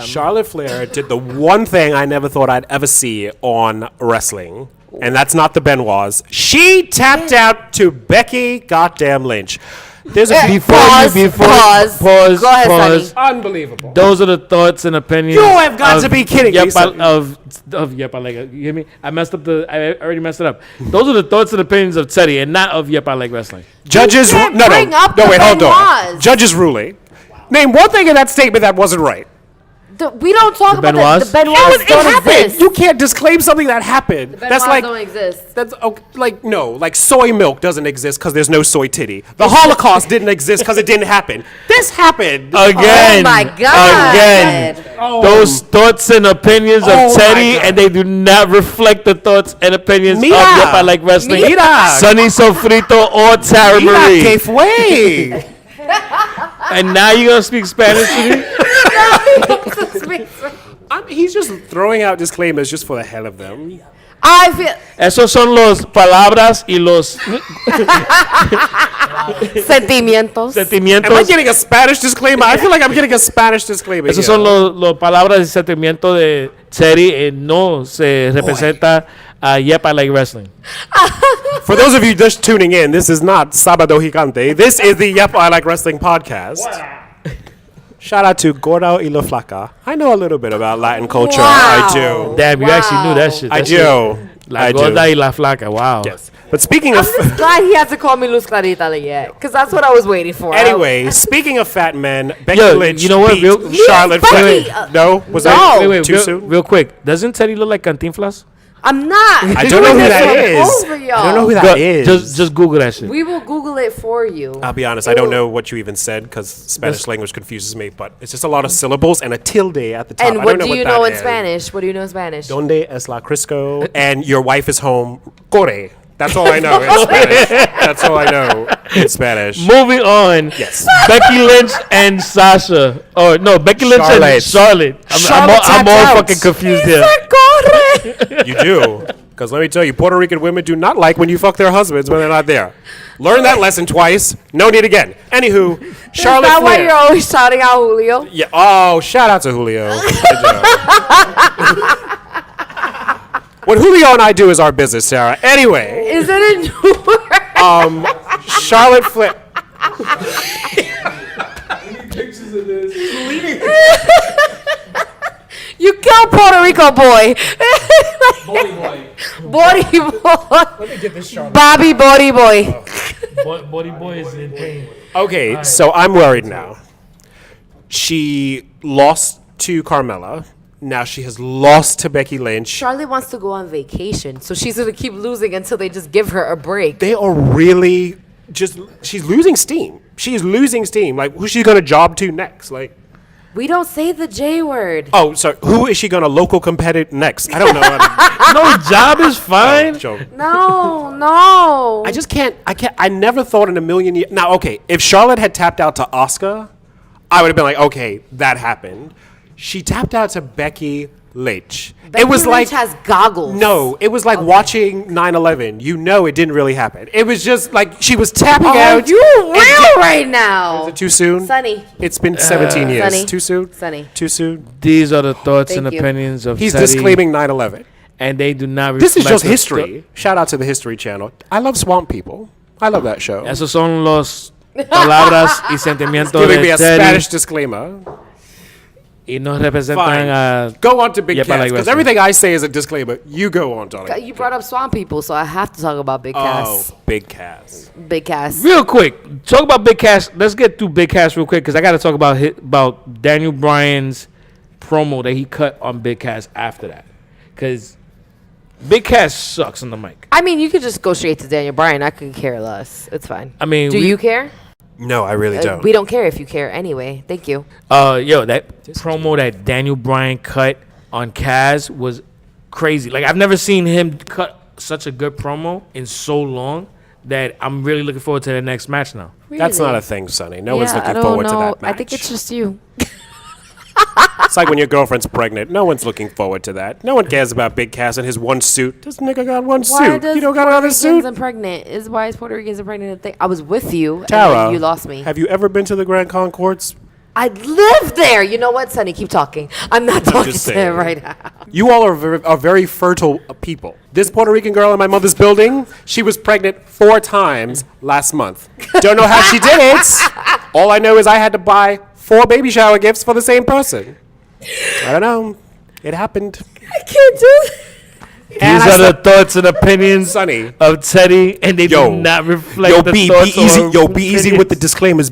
Speaker 3: Charlotte Flair did the one thing I never thought I'd ever see on wrestling, and that's not the Benoits. She tapped out to Becky goddamn Lynch. There's a
Speaker 2: Pause.
Speaker 1: pause.
Speaker 2: Go ahead,
Speaker 1: Pause.
Speaker 2: Sonny.
Speaker 3: unbelievable.
Speaker 1: Those are the thoughts and opinions.
Speaker 3: You have got to be kidding me,
Speaker 1: Yep,
Speaker 3: Sonny.
Speaker 1: Yep, I like it. You hear me? I already messed it up. Those are the thoughts and opinions of Teddy, and not of Yep, I like wrestling.
Speaker 3: Judges,
Speaker 2: can't
Speaker 3: no,
Speaker 2: bring up the
Speaker 3: wait, hold on.
Speaker 2: Benoits.
Speaker 3: Judges ruling. Name one thing in that statement that wasn't right.
Speaker 2: We don't talk about
Speaker 1: Benoits?
Speaker 2: the Benoits.
Speaker 3: It
Speaker 2: don't
Speaker 3: happened.
Speaker 2: exist.
Speaker 3: You can't disclaim something that happened.
Speaker 2: Benoits
Speaker 3: That's like
Speaker 2: don't exist.
Speaker 3: that's okay, like soy milk doesn't exist because there's no soy titty. The Holocaust didn't exist because it didn't happen. This happened.
Speaker 1: Again.
Speaker 2: Oh my God.
Speaker 1: Again. Those thoughts and opinions
Speaker 3: Oh
Speaker 1: of
Speaker 3: my
Speaker 1: Teddy,
Speaker 3: God.
Speaker 1: and they do not reflect the thoughts and opinions
Speaker 3: Mira.
Speaker 1: of Yep, I like wrestling.
Speaker 3: Mira.
Speaker 1: Sonny Sofrito or Tara
Speaker 3: Mira
Speaker 1: Marie.
Speaker 3: que fue.
Speaker 1: And now you're going to speak Spanish to me?
Speaker 3: He's just throwing out disclaimers just for the hell of them.
Speaker 2: I feel
Speaker 1: Esos son los palabras y los
Speaker 2: sentimientos.
Speaker 3: Am I
Speaker 1: sentimientos.
Speaker 3: getting a Spanish disclaimer? I feel like I'm getting a Spanish disclaimer.
Speaker 1: Esos
Speaker 3: here.
Speaker 1: son los palabras y sentimientos de Teddy y no se representa a Yep, I like wrestling.
Speaker 3: For those of you just tuning in, this is not Sábado Gigante. This is the Yep, I Like Wrestling podcast. Shout out to Gordo y La Flaca. I know a little bit about Latin culture.
Speaker 2: Wow.
Speaker 3: I do.
Speaker 1: Damn, you actually knew that shit.
Speaker 3: I
Speaker 1: That shit-
Speaker 3: do.
Speaker 1: La
Speaker 3: I do.
Speaker 1: gorda y la flaca. Wow.
Speaker 3: Yes. But speaking
Speaker 2: I'm
Speaker 3: of...
Speaker 2: just glad he had to call me Luz Clarita like that, because that's what I was waiting for.
Speaker 3: Anyway, speaking of fat men, Becky
Speaker 1: Yo,
Speaker 3: Lynch
Speaker 1: you know what?
Speaker 3: beat
Speaker 1: Real-
Speaker 3: Charlotte
Speaker 2: Becky,
Speaker 3: Flair. No? Was
Speaker 2: no.
Speaker 3: that
Speaker 1: Wait,
Speaker 3: too
Speaker 1: real,
Speaker 3: soon?
Speaker 1: real quick. Doesn't Teddy look like Cantinflas?
Speaker 2: I'm not.
Speaker 3: I don't know who that is.
Speaker 2: Over
Speaker 3: I don't know who
Speaker 2: y'all.
Speaker 3: that
Speaker 1: Go-
Speaker 3: is.
Speaker 1: Just Google that shit.
Speaker 2: We will Google it for you.
Speaker 3: I'll be honest, I don't know what you even said because Spanish language confuses me, but it's just a lot of syllables and a tilde at the top.
Speaker 2: And
Speaker 3: I
Speaker 2: what
Speaker 3: don't
Speaker 2: do you
Speaker 3: that
Speaker 2: know in
Speaker 3: is.
Speaker 2: Spanish? What do you know in Spanish?
Speaker 3: Donde es la Crisco? And your wife is home. Corre. That's all I know in Spanish. That's all I know in Spanish.
Speaker 1: Moving on.
Speaker 3: Yes.
Speaker 1: Becky Lynch and Sasha. Oh no, Becky Lynch and
Speaker 3: Charlotte.
Speaker 1: Charlotte. I'm
Speaker 3: Charlotte
Speaker 1: all
Speaker 3: tapped out.
Speaker 1: fucking confused here.
Speaker 3: You do. Because let me tell you, Puerto Rican women do not like when you fuck their husbands when they're not there. Learn that lesson twice. No need again. Anywho, Charlotte
Speaker 2: Is that why
Speaker 3: Flair.
Speaker 2: you're always shouting out Julio?
Speaker 3: Yeah. Oh, shout out to Julio. Good job. What Julio and I do is our business, Sarah. Anyway,
Speaker 2: Is it a new
Speaker 3: Charlotte Flair.
Speaker 2: You killed Puerto Rico boy. Body boy. Bobby Body boy.
Speaker 1: Body boy is in pain.
Speaker 3: Okay, so I'm worried now. She lost to Carmella. Now she has lost to Becky Lynch.
Speaker 2: Charlotte wants to go on vacation, so she's gonna keep losing until they just give her a break.
Speaker 3: They are really just. She's losing steam. She's losing steam. Like, who's she gonna job to next? Like,
Speaker 2: We don't say the J word.
Speaker 3: oh, sorry. Who is she gonna local competitive next? I don't know.
Speaker 1: No, job is fine.
Speaker 3: Joke.
Speaker 2: No, no.
Speaker 3: I just can't. I can't. I never thought in a million years. Now, okay, if Charlotte had tapped out to Asuka, I would have been like, okay, that happened. She tapped out to Becky Lynch.
Speaker 2: Becky
Speaker 3: it was
Speaker 2: Lynch
Speaker 3: like
Speaker 2: has goggles.
Speaker 3: no, it was like watching 9/11. You know, it didn't really happen. It was just like she was tapping
Speaker 2: Oh,
Speaker 3: out.
Speaker 2: you
Speaker 3: and
Speaker 2: real right now.
Speaker 3: Is it too soon?
Speaker 2: Sonny.
Speaker 3: It's been 17 years.
Speaker 2: Sonny.
Speaker 3: Too soon?
Speaker 2: Sonny.
Speaker 3: Too soon?
Speaker 1: These are the thoughts
Speaker 2: Thank
Speaker 1: and
Speaker 2: you.
Speaker 1: opinions of
Speaker 3: He's
Speaker 1: Teddy,
Speaker 3: disclaiming 9/11.
Speaker 1: and they do not.
Speaker 3: This is
Speaker 1: reflect
Speaker 3: just
Speaker 1: the
Speaker 3: history. Shout out to the History Channel. I love Swamp People. I love that show.
Speaker 1: Esos son los palabras y sentimientos
Speaker 3: Giving me
Speaker 1: de
Speaker 3: a
Speaker 1: Teddy.
Speaker 3: Spanish disclaimer.
Speaker 1: Y no representan
Speaker 3: Fine.
Speaker 1: a...
Speaker 3: Go on to Big
Speaker 1: Yeah, but
Speaker 3: Cass,
Speaker 1: like
Speaker 3: because
Speaker 1: wrestling.
Speaker 3: everything I say is a disclaimer. You go on, Donnie.
Speaker 2: You brought up Swamp People, so I have to talk about Big Cass.
Speaker 3: Oh, Big Cass.
Speaker 2: Big Cass.
Speaker 1: Real quick, talk about Big Cass. Let's get through Big Cass real quick because I got to talk about Daniel Bryan's promo that he cut on Big Cass after that. Because Big Cass sucks on the mic.
Speaker 2: I mean, you could just go straight to Daniel Bryan. I could care less. It's fine.
Speaker 1: I mean,
Speaker 2: Do you care?
Speaker 3: No, I really don't.
Speaker 2: We don't care if you care anyway. Thank you.
Speaker 1: That promo that Daniel Bryan cut on Kaz was crazy. Like, I've never seen him cut such a good promo in so long that I'm really looking forward to the next match now.
Speaker 3: That's not a thing, Sonny. No one's
Speaker 2: I
Speaker 3: looking
Speaker 2: don't
Speaker 3: forward to
Speaker 2: know.
Speaker 3: that match.
Speaker 2: I think it's just you.
Speaker 3: It's like when your girlfriend's pregnant. No one's looking forward to that. No one cares about Big Cass and his one suit. This nigga got one suit. You don't got
Speaker 2: Puerto
Speaker 3: another
Speaker 2: Ricans
Speaker 3: suit?
Speaker 2: and pregnant? Is why is Puerto Ricans and pregnant a thing? I was with you, and
Speaker 3: Tara,
Speaker 2: then you lost me.
Speaker 3: have you ever been to the Grand Concourse?
Speaker 2: I live there. You know what, Sonny? Keep talking. I'm not talking
Speaker 3: just
Speaker 2: to
Speaker 3: saying.
Speaker 2: him right now.
Speaker 3: You all are very fertile people. This Puerto Rican girl in my mother's building, she was pregnant 4 times last month. Don't know how she did it. All I know is I had to buy 4 baby shower gifts for the same person. I don't know. It happened.
Speaker 2: I can't do it.
Speaker 3: And
Speaker 1: These
Speaker 3: I
Speaker 1: are the thoughts and opinions
Speaker 3: Sonny.
Speaker 1: of Teddy, and they do not reflect the
Speaker 3: be
Speaker 1: thoughts
Speaker 3: easy.
Speaker 1: or
Speaker 3: Yo, be easy with the
Speaker 1: opinions.
Speaker 3: disclaimers.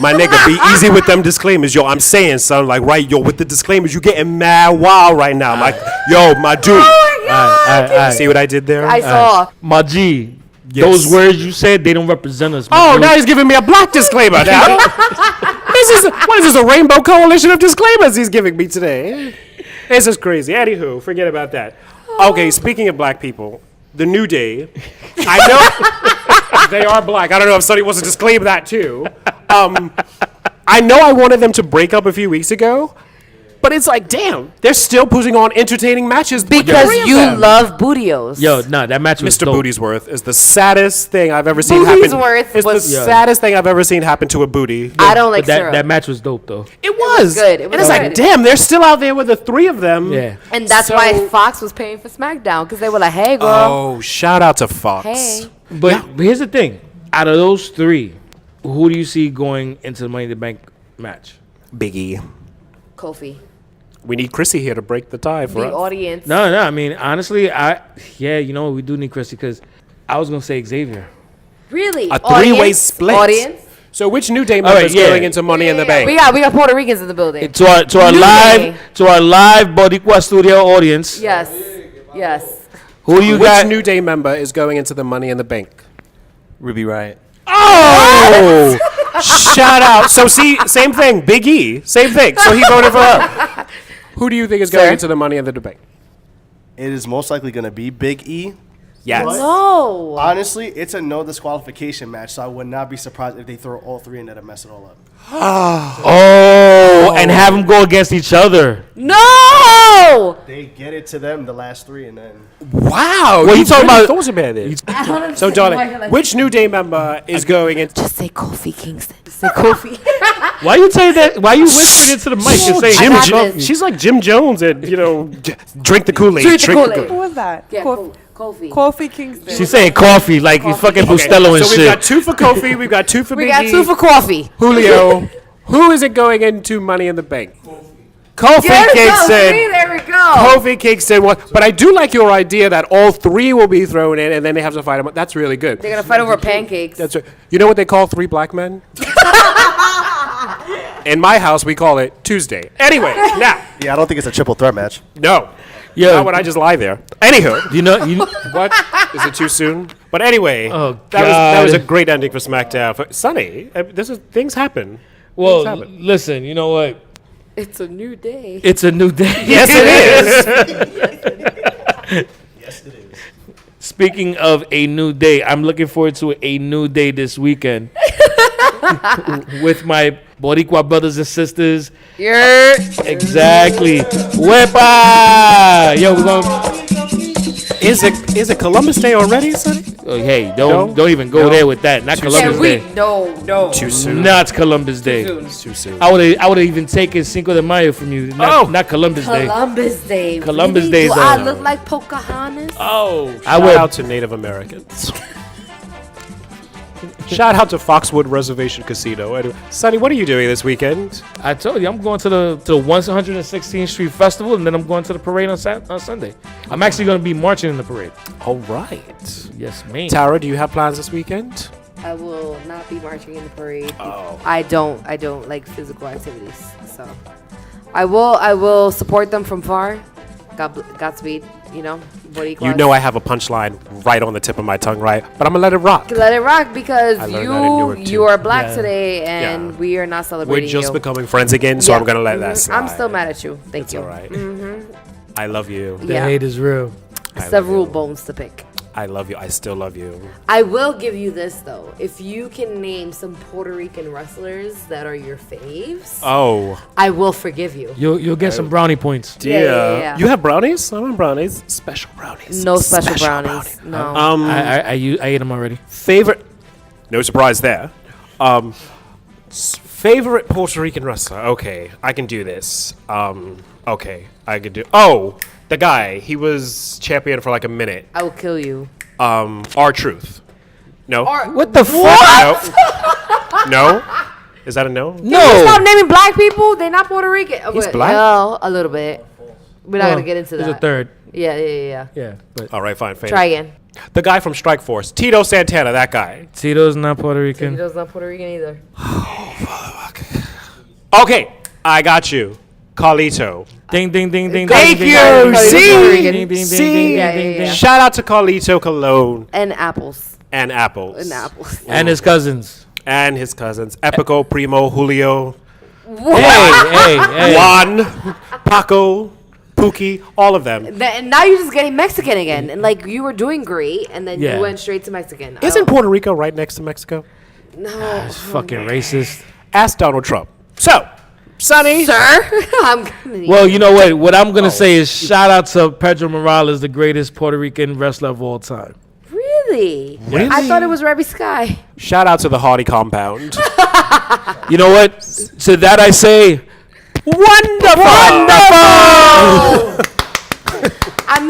Speaker 3: My nigga, be easy with them disclaimers. Yo, I'm saying, son, like, right, yo, with the disclaimers, you getting mad wild right now. I'm like, yo, my dude.
Speaker 2: Oh my God.
Speaker 3: See what I did there?
Speaker 2: I saw.
Speaker 1: My G,
Speaker 3: Yes.
Speaker 1: those words you said, they don't represent us.
Speaker 3: Oh,
Speaker 1: my
Speaker 3: now
Speaker 1: dude.
Speaker 3: he's giving me a black disclaimer. Now, what is this? A rainbow coalition of disclaimers he's giving me today? This is crazy. Anywho, forget about that. Okay, speaking of black people, the New Day. I know they are black. I don't know if somebody wants to disclaim that too. I know I wanted them to break up a few weeks ago, but it's like, damn, they're still putting on entertaining matches with the
Speaker 2: Because
Speaker 3: three of
Speaker 2: you
Speaker 3: them.
Speaker 2: love Bootios.
Speaker 1: Yo, nah, that match was
Speaker 3: Mr.
Speaker 1: dope.
Speaker 3: Bootiesworth is the saddest thing I've ever seen happen.
Speaker 2: Bootiesworth
Speaker 3: It's the
Speaker 2: was-
Speaker 1: Yeah.
Speaker 3: saddest thing I've ever seen happen to a booty.
Speaker 2: I don't like
Speaker 1: But
Speaker 2: syrup.
Speaker 1: that match was dope, though.
Speaker 3: It was
Speaker 2: good. It was
Speaker 3: and it's like,
Speaker 2: good.
Speaker 3: damn, they're still out there with the 3 of them.
Speaker 1: Yeah.
Speaker 2: And that's
Speaker 3: So-
Speaker 2: why Fox was paying for SmackDown, because they were like, hey, girl.
Speaker 3: Oh, shout out to Fox.
Speaker 2: Hey.
Speaker 1: But here's the thing. Out of those 3, who do you see going into the Money in the Bank match?
Speaker 3: Biggie.
Speaker 2: Kofi.
Speaker 3: We need Chrissy here to break the tie for
Speaker 2: The
Speaker 3: us.
Speaker 2: audience.
Speaker 1: No, I mean, honestly, you know what, we do need Chrissy because I was going to say Xavier.
Speaker 2: Really?
Speaker 3: A 3-way
Speaker 2: Audience?
Speaker 3: split.
Speaker 2: Audience?
Speaker 3: So which New Day
Speaker 1: All
Speaker 3: member
Speaker 1: right,
Speaker 3: is
Speaker 1: yeah.
Speaker 3: going into Money in the Bank?
Speaker 2: We got Puerto Ricans in the building.
Speaker 1: To our
Speaker 2: New Day.
Speaker 1: live Boricua studio audience,
Speaker 2: Yes. Yes.
Speaker 1: who do you
Speaker 3: Which
Speaker 1: got?
Speaker 3: New Day member is going into the Money in the Bank?
Speaker 6: Ruby Riott.
Speaker 3: Oh! Shout out. So see, same thing. Big E, same thing. So he voted for her. Who do you think is going
Speaker 2: Sir?
Speaker 3: into the Money in the Bank?
Speaker 5: It is most likely going to be Big E.
Speaker 3: Yes.
Speaker 2: No.
Speaker 5: Honestly, it's a no disqualification match, so I would not be surprised if they throw all 3 in there to mess it all up.
Speaker 1: Oh, and have them go against each other.
Speaker 2: No!
Speaker 5: They get it to them, the last 3, and then...
Speaker 3: Wow.
Speaker 1: What you talking about?
Speaker 3: Thought about it. So, darling, which New Day member is going into?
Speaker 2: Just say Kofi Kingston. Say Kofi.
Speaker 1: Why you say that? Why you whispering into the mic and saying
Speaker 3: Jim,
Speaker 2: I got this.
Speaker 3: she's like Jim Jones and, drink the Kool-Aid.
Speaker 2: Drink the Kool-Aid.
Speaker 7: Who was that?
Speaker 2: Yeah,
Speaker 7: Kofi.
Speaker 2: Kofi.
Speaker 7: Kofi Kingston.
Speaker 1: She's saying coffee like you fucking Bustelo and
Speaker 3: so we've
Speaker 1: shit.
Speaker 3: got 2 for Kofi, we've got 2 for
Speaker 2: We
Speaker 3: Big
Speaker 2: got
Speaker 3: E,
Speaker 2: 2 for coffee.
Speaker 3: Julio. Who is it going into Money in the Bank? Kofi
Speaker 2: There we go.
Speaker 3: Kingston.
Speaker 2: See, there we go.
Speaker 3: Kofi Kingston. But I do like your idea that all 3 will be thrown in and then they have to fight them. That's really good.
Speaker 2: They're going to fight over pancakes.
Speaker 3: That's right. You know what they call 3 black men? In my house, we call it Tuesday. Anyway, now,
Speaker 5: Yeah, I don't think it's a triple threat match.
Speaker 3: no.
Speaker 1: Yo.
Speaker 3: Not when I just lie there. Anywho.
Speaker 1: You
Speaker 3: What? Is it too soon? But anyway,
Speaker 1: Oh,
Speaker 3: that was a
Speaker 1: God.
Speaker 3: great ending for SmackDown. Sonny, things happen.
Speaker 1: well,
Speaker 3: Things happen.
Speaker 1: listen. You know what?
Speaker 2: It's a new day.
Speaker 1: It's a new day.
Speaker 3: Yes, it is.
Speaker 1: Speaking of a new day, I'm looking forward to a new day this weekend with my Boricua brothers and sisters.
Speaker 2: You're
Speaker 1: Exactly. Wepa! Yo, we're going.
Speaker 3: Is it Columbus Day already, Sonny?
Speaker 1: Oh, hey,
Speaker 3: No?
Speaker 1: don't even go
Speaker 3: No?
Speaker 1: there with that. Not Columbus Day.
Speaker 2: No.
Speaker 3: Too soon.
Speaker 1: Not Columbus Day.
Speaker 3: It's too soon.
Speaker 1: I would have even taken Cinco de Mayo from you. Not Columbus Day.
Speaker 2: Columbus Day.
Speaker 1: Columbus
Speaker 2: Really?
Speaker 1: Day is
Speaker 2: Do I
Speaker 1: a-
Speaker 2: look like Pocahontas?
Speaker 3: Oh,
Speaker 1: I
Speaker 3: shout
Speaker 1: would-
Speaker 3: out to Native Americans. Shout out to Foxwood Reservation Casino. Anyway, Sonny, what are you doing this weekend?
Speaker 1: I told you I'm going to the 116th Street Festival, and then I'm going to the parade on Sunday. I'm actually going to be marching in the parade.
Speaker 3: All right.
Speaker 1: Yes, man.
Speaker 3: Tara, do you have plans this weekend?
Speaker 2: I will not be marching in the parade.
Speaker 3: Oh.
Speaker 2: I don't like physical activities, so I will support them from far. Godspeed, body
Speaker 3: You know I have a punchline right on the tip of my tongue, right? But I'm gonna let it rock.
Speaker 2: Let it rock because
Speaker 3: I learned that in Newark, too.
Speaker 2: you are black
Speaker 1: Yeah.
Speaker 2: today and we are not
Speaker 3: We're
Speaker 2: celebrating
Speaker 3: just
Speaker 2: you.
Speaker 3: becoming friends again, so
Speaker 2: Yeah.
Speaker 3: I'm gonna let that slide.
Speaker 2: I'm still mad at you. Thank
Speaker 3: It's
Speaker 2: you.
Speaker 3: all right. I love you.
Speaker 1: The
Speaker 2: Yeah.
Speaker 1: hate is real.
Speaker 2: Several bones to pick.
Speaker 3: I love you. I still love you.
Speaker 2: I will give you this though. If you can name some Puerto Rican wrestlers that are your faves,
Speaker 3: Oh,
Speaker 2: I will forgive you.
Speaker 1: You'll get some brownie points.
Speaker 2: Yeah.
Speaker 3: You have brownies? I want brownies. Special brownies.
Speaker 2: No special brownies. No.
Speaker 1: I ate them already.
Speaker 3: Favorite? No surprise there. Favorite Puerto Rican wrestler? Okay, I can do this. Okay, I could do. Oh, the guy. He was champion for like a minute.
Speaker 2: I will kill you.
Speaker 3: R-Truth. No.
Speaker 1: What the fuck?
Speaker 3: No. No. Is that a no?
Speaker 2: Stop naming black people. They're not Puerto Rican.
Speaker 3: He's
Speaker 2: But-
Speaker 3: black?
Speaker 2: Well, a little bit. We're not
Speaker 1: Well,
Speaker 2: gonna get into
Speaker 1: there's
Speaker 2: that.
Speaker 1: a third.
Speaker 2: Yeah.
Speaker 1: Yeah, but
Speaker 3: All right, fine.
Speaker 2: Try again.
Speaker 3: The guy from Strike Force, Tito Santana. That guy.
Speaker 1: Tito's not Puerto
Speaker 2: He
Speaker 1: Rican.
Speaker 2: does not Puerto Rican either.
Speaker 3: Okay, I got you. Carlito.
Speaker 1: Ding, ding, ding, ding.
Speaker 3: Thank
Speaker 1: ding,
Speaker 3: you.
Speaker 1: ding, ding,
Speaker 3: See?
Speaker 1: ding, ding, ding,
Speaker 3: See?
Speaker 1: ding,
Speaker 2: Yeah,
Speaker 1: ding,
Speaker 2: yeah,
Speaker 1: ding.
Speaker 2: yeah.
Speaker 3: Shout out to Carlito Colon
Speaker 2: And apples.
Speaker 3: and Apples.
Speaker 2: And apples.
Speaker 1: And his cousins.
Speaker 3: And his cousins, Epico, Primo, Julio,
Speaker 1: Hey.
Speaker 3: Juan, Paco, Pookie, all of them.
Speaker 2: And now you're just getting Mexican again. And like you were doing great and then
Speaker 1: Yeah.
Speaker 2: you went straight to Mexican. I
Speaker 3: Isn't
Speaker 2: don't-
Speaker 3: Puerto Rico right next to Mexico?
Speaker 2: No.
Speaker 1: It's fucking racist.
Speaker 3: Ask Donald Trump. So, Sonny.
Speaker 2: Sir? I'm gonna
Speaker 1: Well, you know what? What I'm gonna say is shout out to Pedro Morales, the greatest Puerto Rican wrestler of all time.
Speaker 2: Really?
Speaker 3: Really?
Speaker 2: I thought it was Rebby Sky.
Speaker 3: Shout out to the Hardy compound.
Speaker 1: You know what? To that I say, wonderful.
Speaker 2: I'm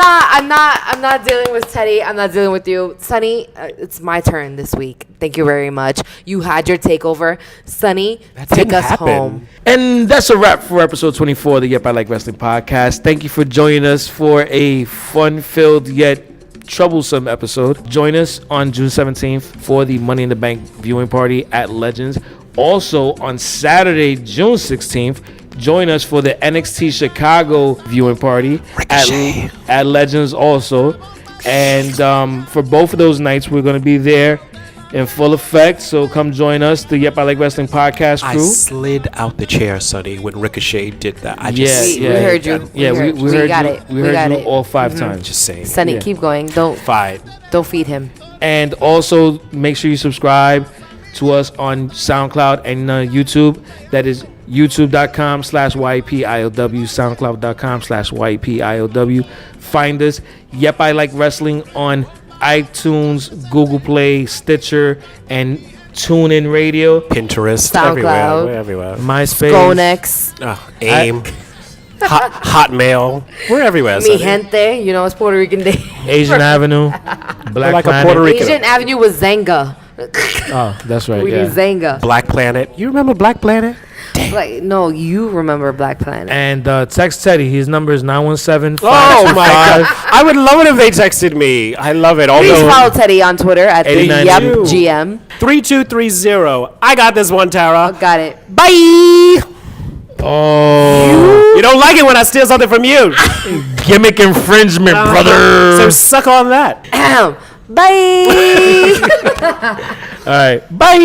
Speaker 2: not dealing with Teddy. I'm not dealing with you. Sonny, it's my turn this week. Thank you very much. You had your takeover. Sonny, take
Speaker 3: didn't
Speaker 2: us
Speaker 3: happen.
Speaker 2: home.
Speaker 1: And that's a wrap for episode 24 of the Yep I Like Wrestling podcast. Thank you for joining us for a fun-filled yet troublesome episode. Join us on June 17th for the Money in the Bank viewing party at Legends. Also on Saturday, June 16th, join us for the NXT Chicago viewing party at Legends also. And for both of those nights, we're going to be there in full effect. So come join us, the Yep I Like Wrestling podcast
Speaker 3: I
Speaker 1: crew.
Speaker 3: slid out the chair, Sonny, when Ricochet did that. I
Speaker 1: Yeah,
Speaker 3: just
Speaker 2: We heard you.
Speaker 1: Yeah, we heard
Speaker 2: got
Speaker 1: you.
Speaker 2: it.
Speaker 1: We
Speaker 2: We
Speaker 1: heard
Speaker 2: got
Speaker 1: you
Speaker 2: it.
Speaker 1: all 5 times.
Speaker 3: just saying.
Speaker 2: Sonny,
Speaker 1: Yeah.
Speaker 2: keep going. Don't
Speaker 3: Fine.
Speaker 2: feed him.
Speaker 1: And also make sure you subscribe to us on SoundCloud and YouTube. That is youtube.com/YPIOW, soundcloud.com/YPIOW. Find us. Yep, I Like Wrestling on iTunes, Google Play, Stitcher, and TuneIn Radio,
Speaker 3: Pinterest.
Speaker 2: SoundCloud.
Speaker 3: Everywhere. We're everywhere.
Speaker 1: MySpace.
Speaker 2: Gonex,
Speaker 3: AIM. Hotmail. We're everywhere,
Speaker 2: mi
Speaker 3: Sonny.
Speaker 2: gente. You know it's Puerto Rican Day.
Speaker 1: Asian Avenue, Black
Speaker 3: like a
Speaker 1: Planet.
Speaker 3: Puerto Rican.
Speaker 2: Asian Avenue was Zenga.
Speaker 1: Oh, that's right.
Speaker 2: We
Speaker 1: Yeah.
Speaker 2: do Zenga.
Speaker 3: Black Planet. You remember Black Planet?
Speaker 2: Like, no, you remember Black Planet.
Speaker 1: And text Teddy. His number is 917.
Speaker 3: Oh my God! I would love it if they texted me. I love it.
Speaker 2: Please
Speaker 3: Although
Speaker 2: follow Teddy on Twitter at the
Speaker 1: 89
Speaker 2: Yep
Speaker 3: you.
Speaker 2: GM.
Speaker 3: 3230. I got this one, Tara.
Speaker 2: Got it.
Speaker 3: Bye.
Speaker 1: Oh,
Speaker 3: You don't like it when I steal something from you.
Speaker 1: gimmick infringement,
Speaker 3: So
Speaker 1: brother.
Speaker 3: suck on that.
Speaker 2: Ahem. Bye.
Speaker 1: All right. Bye.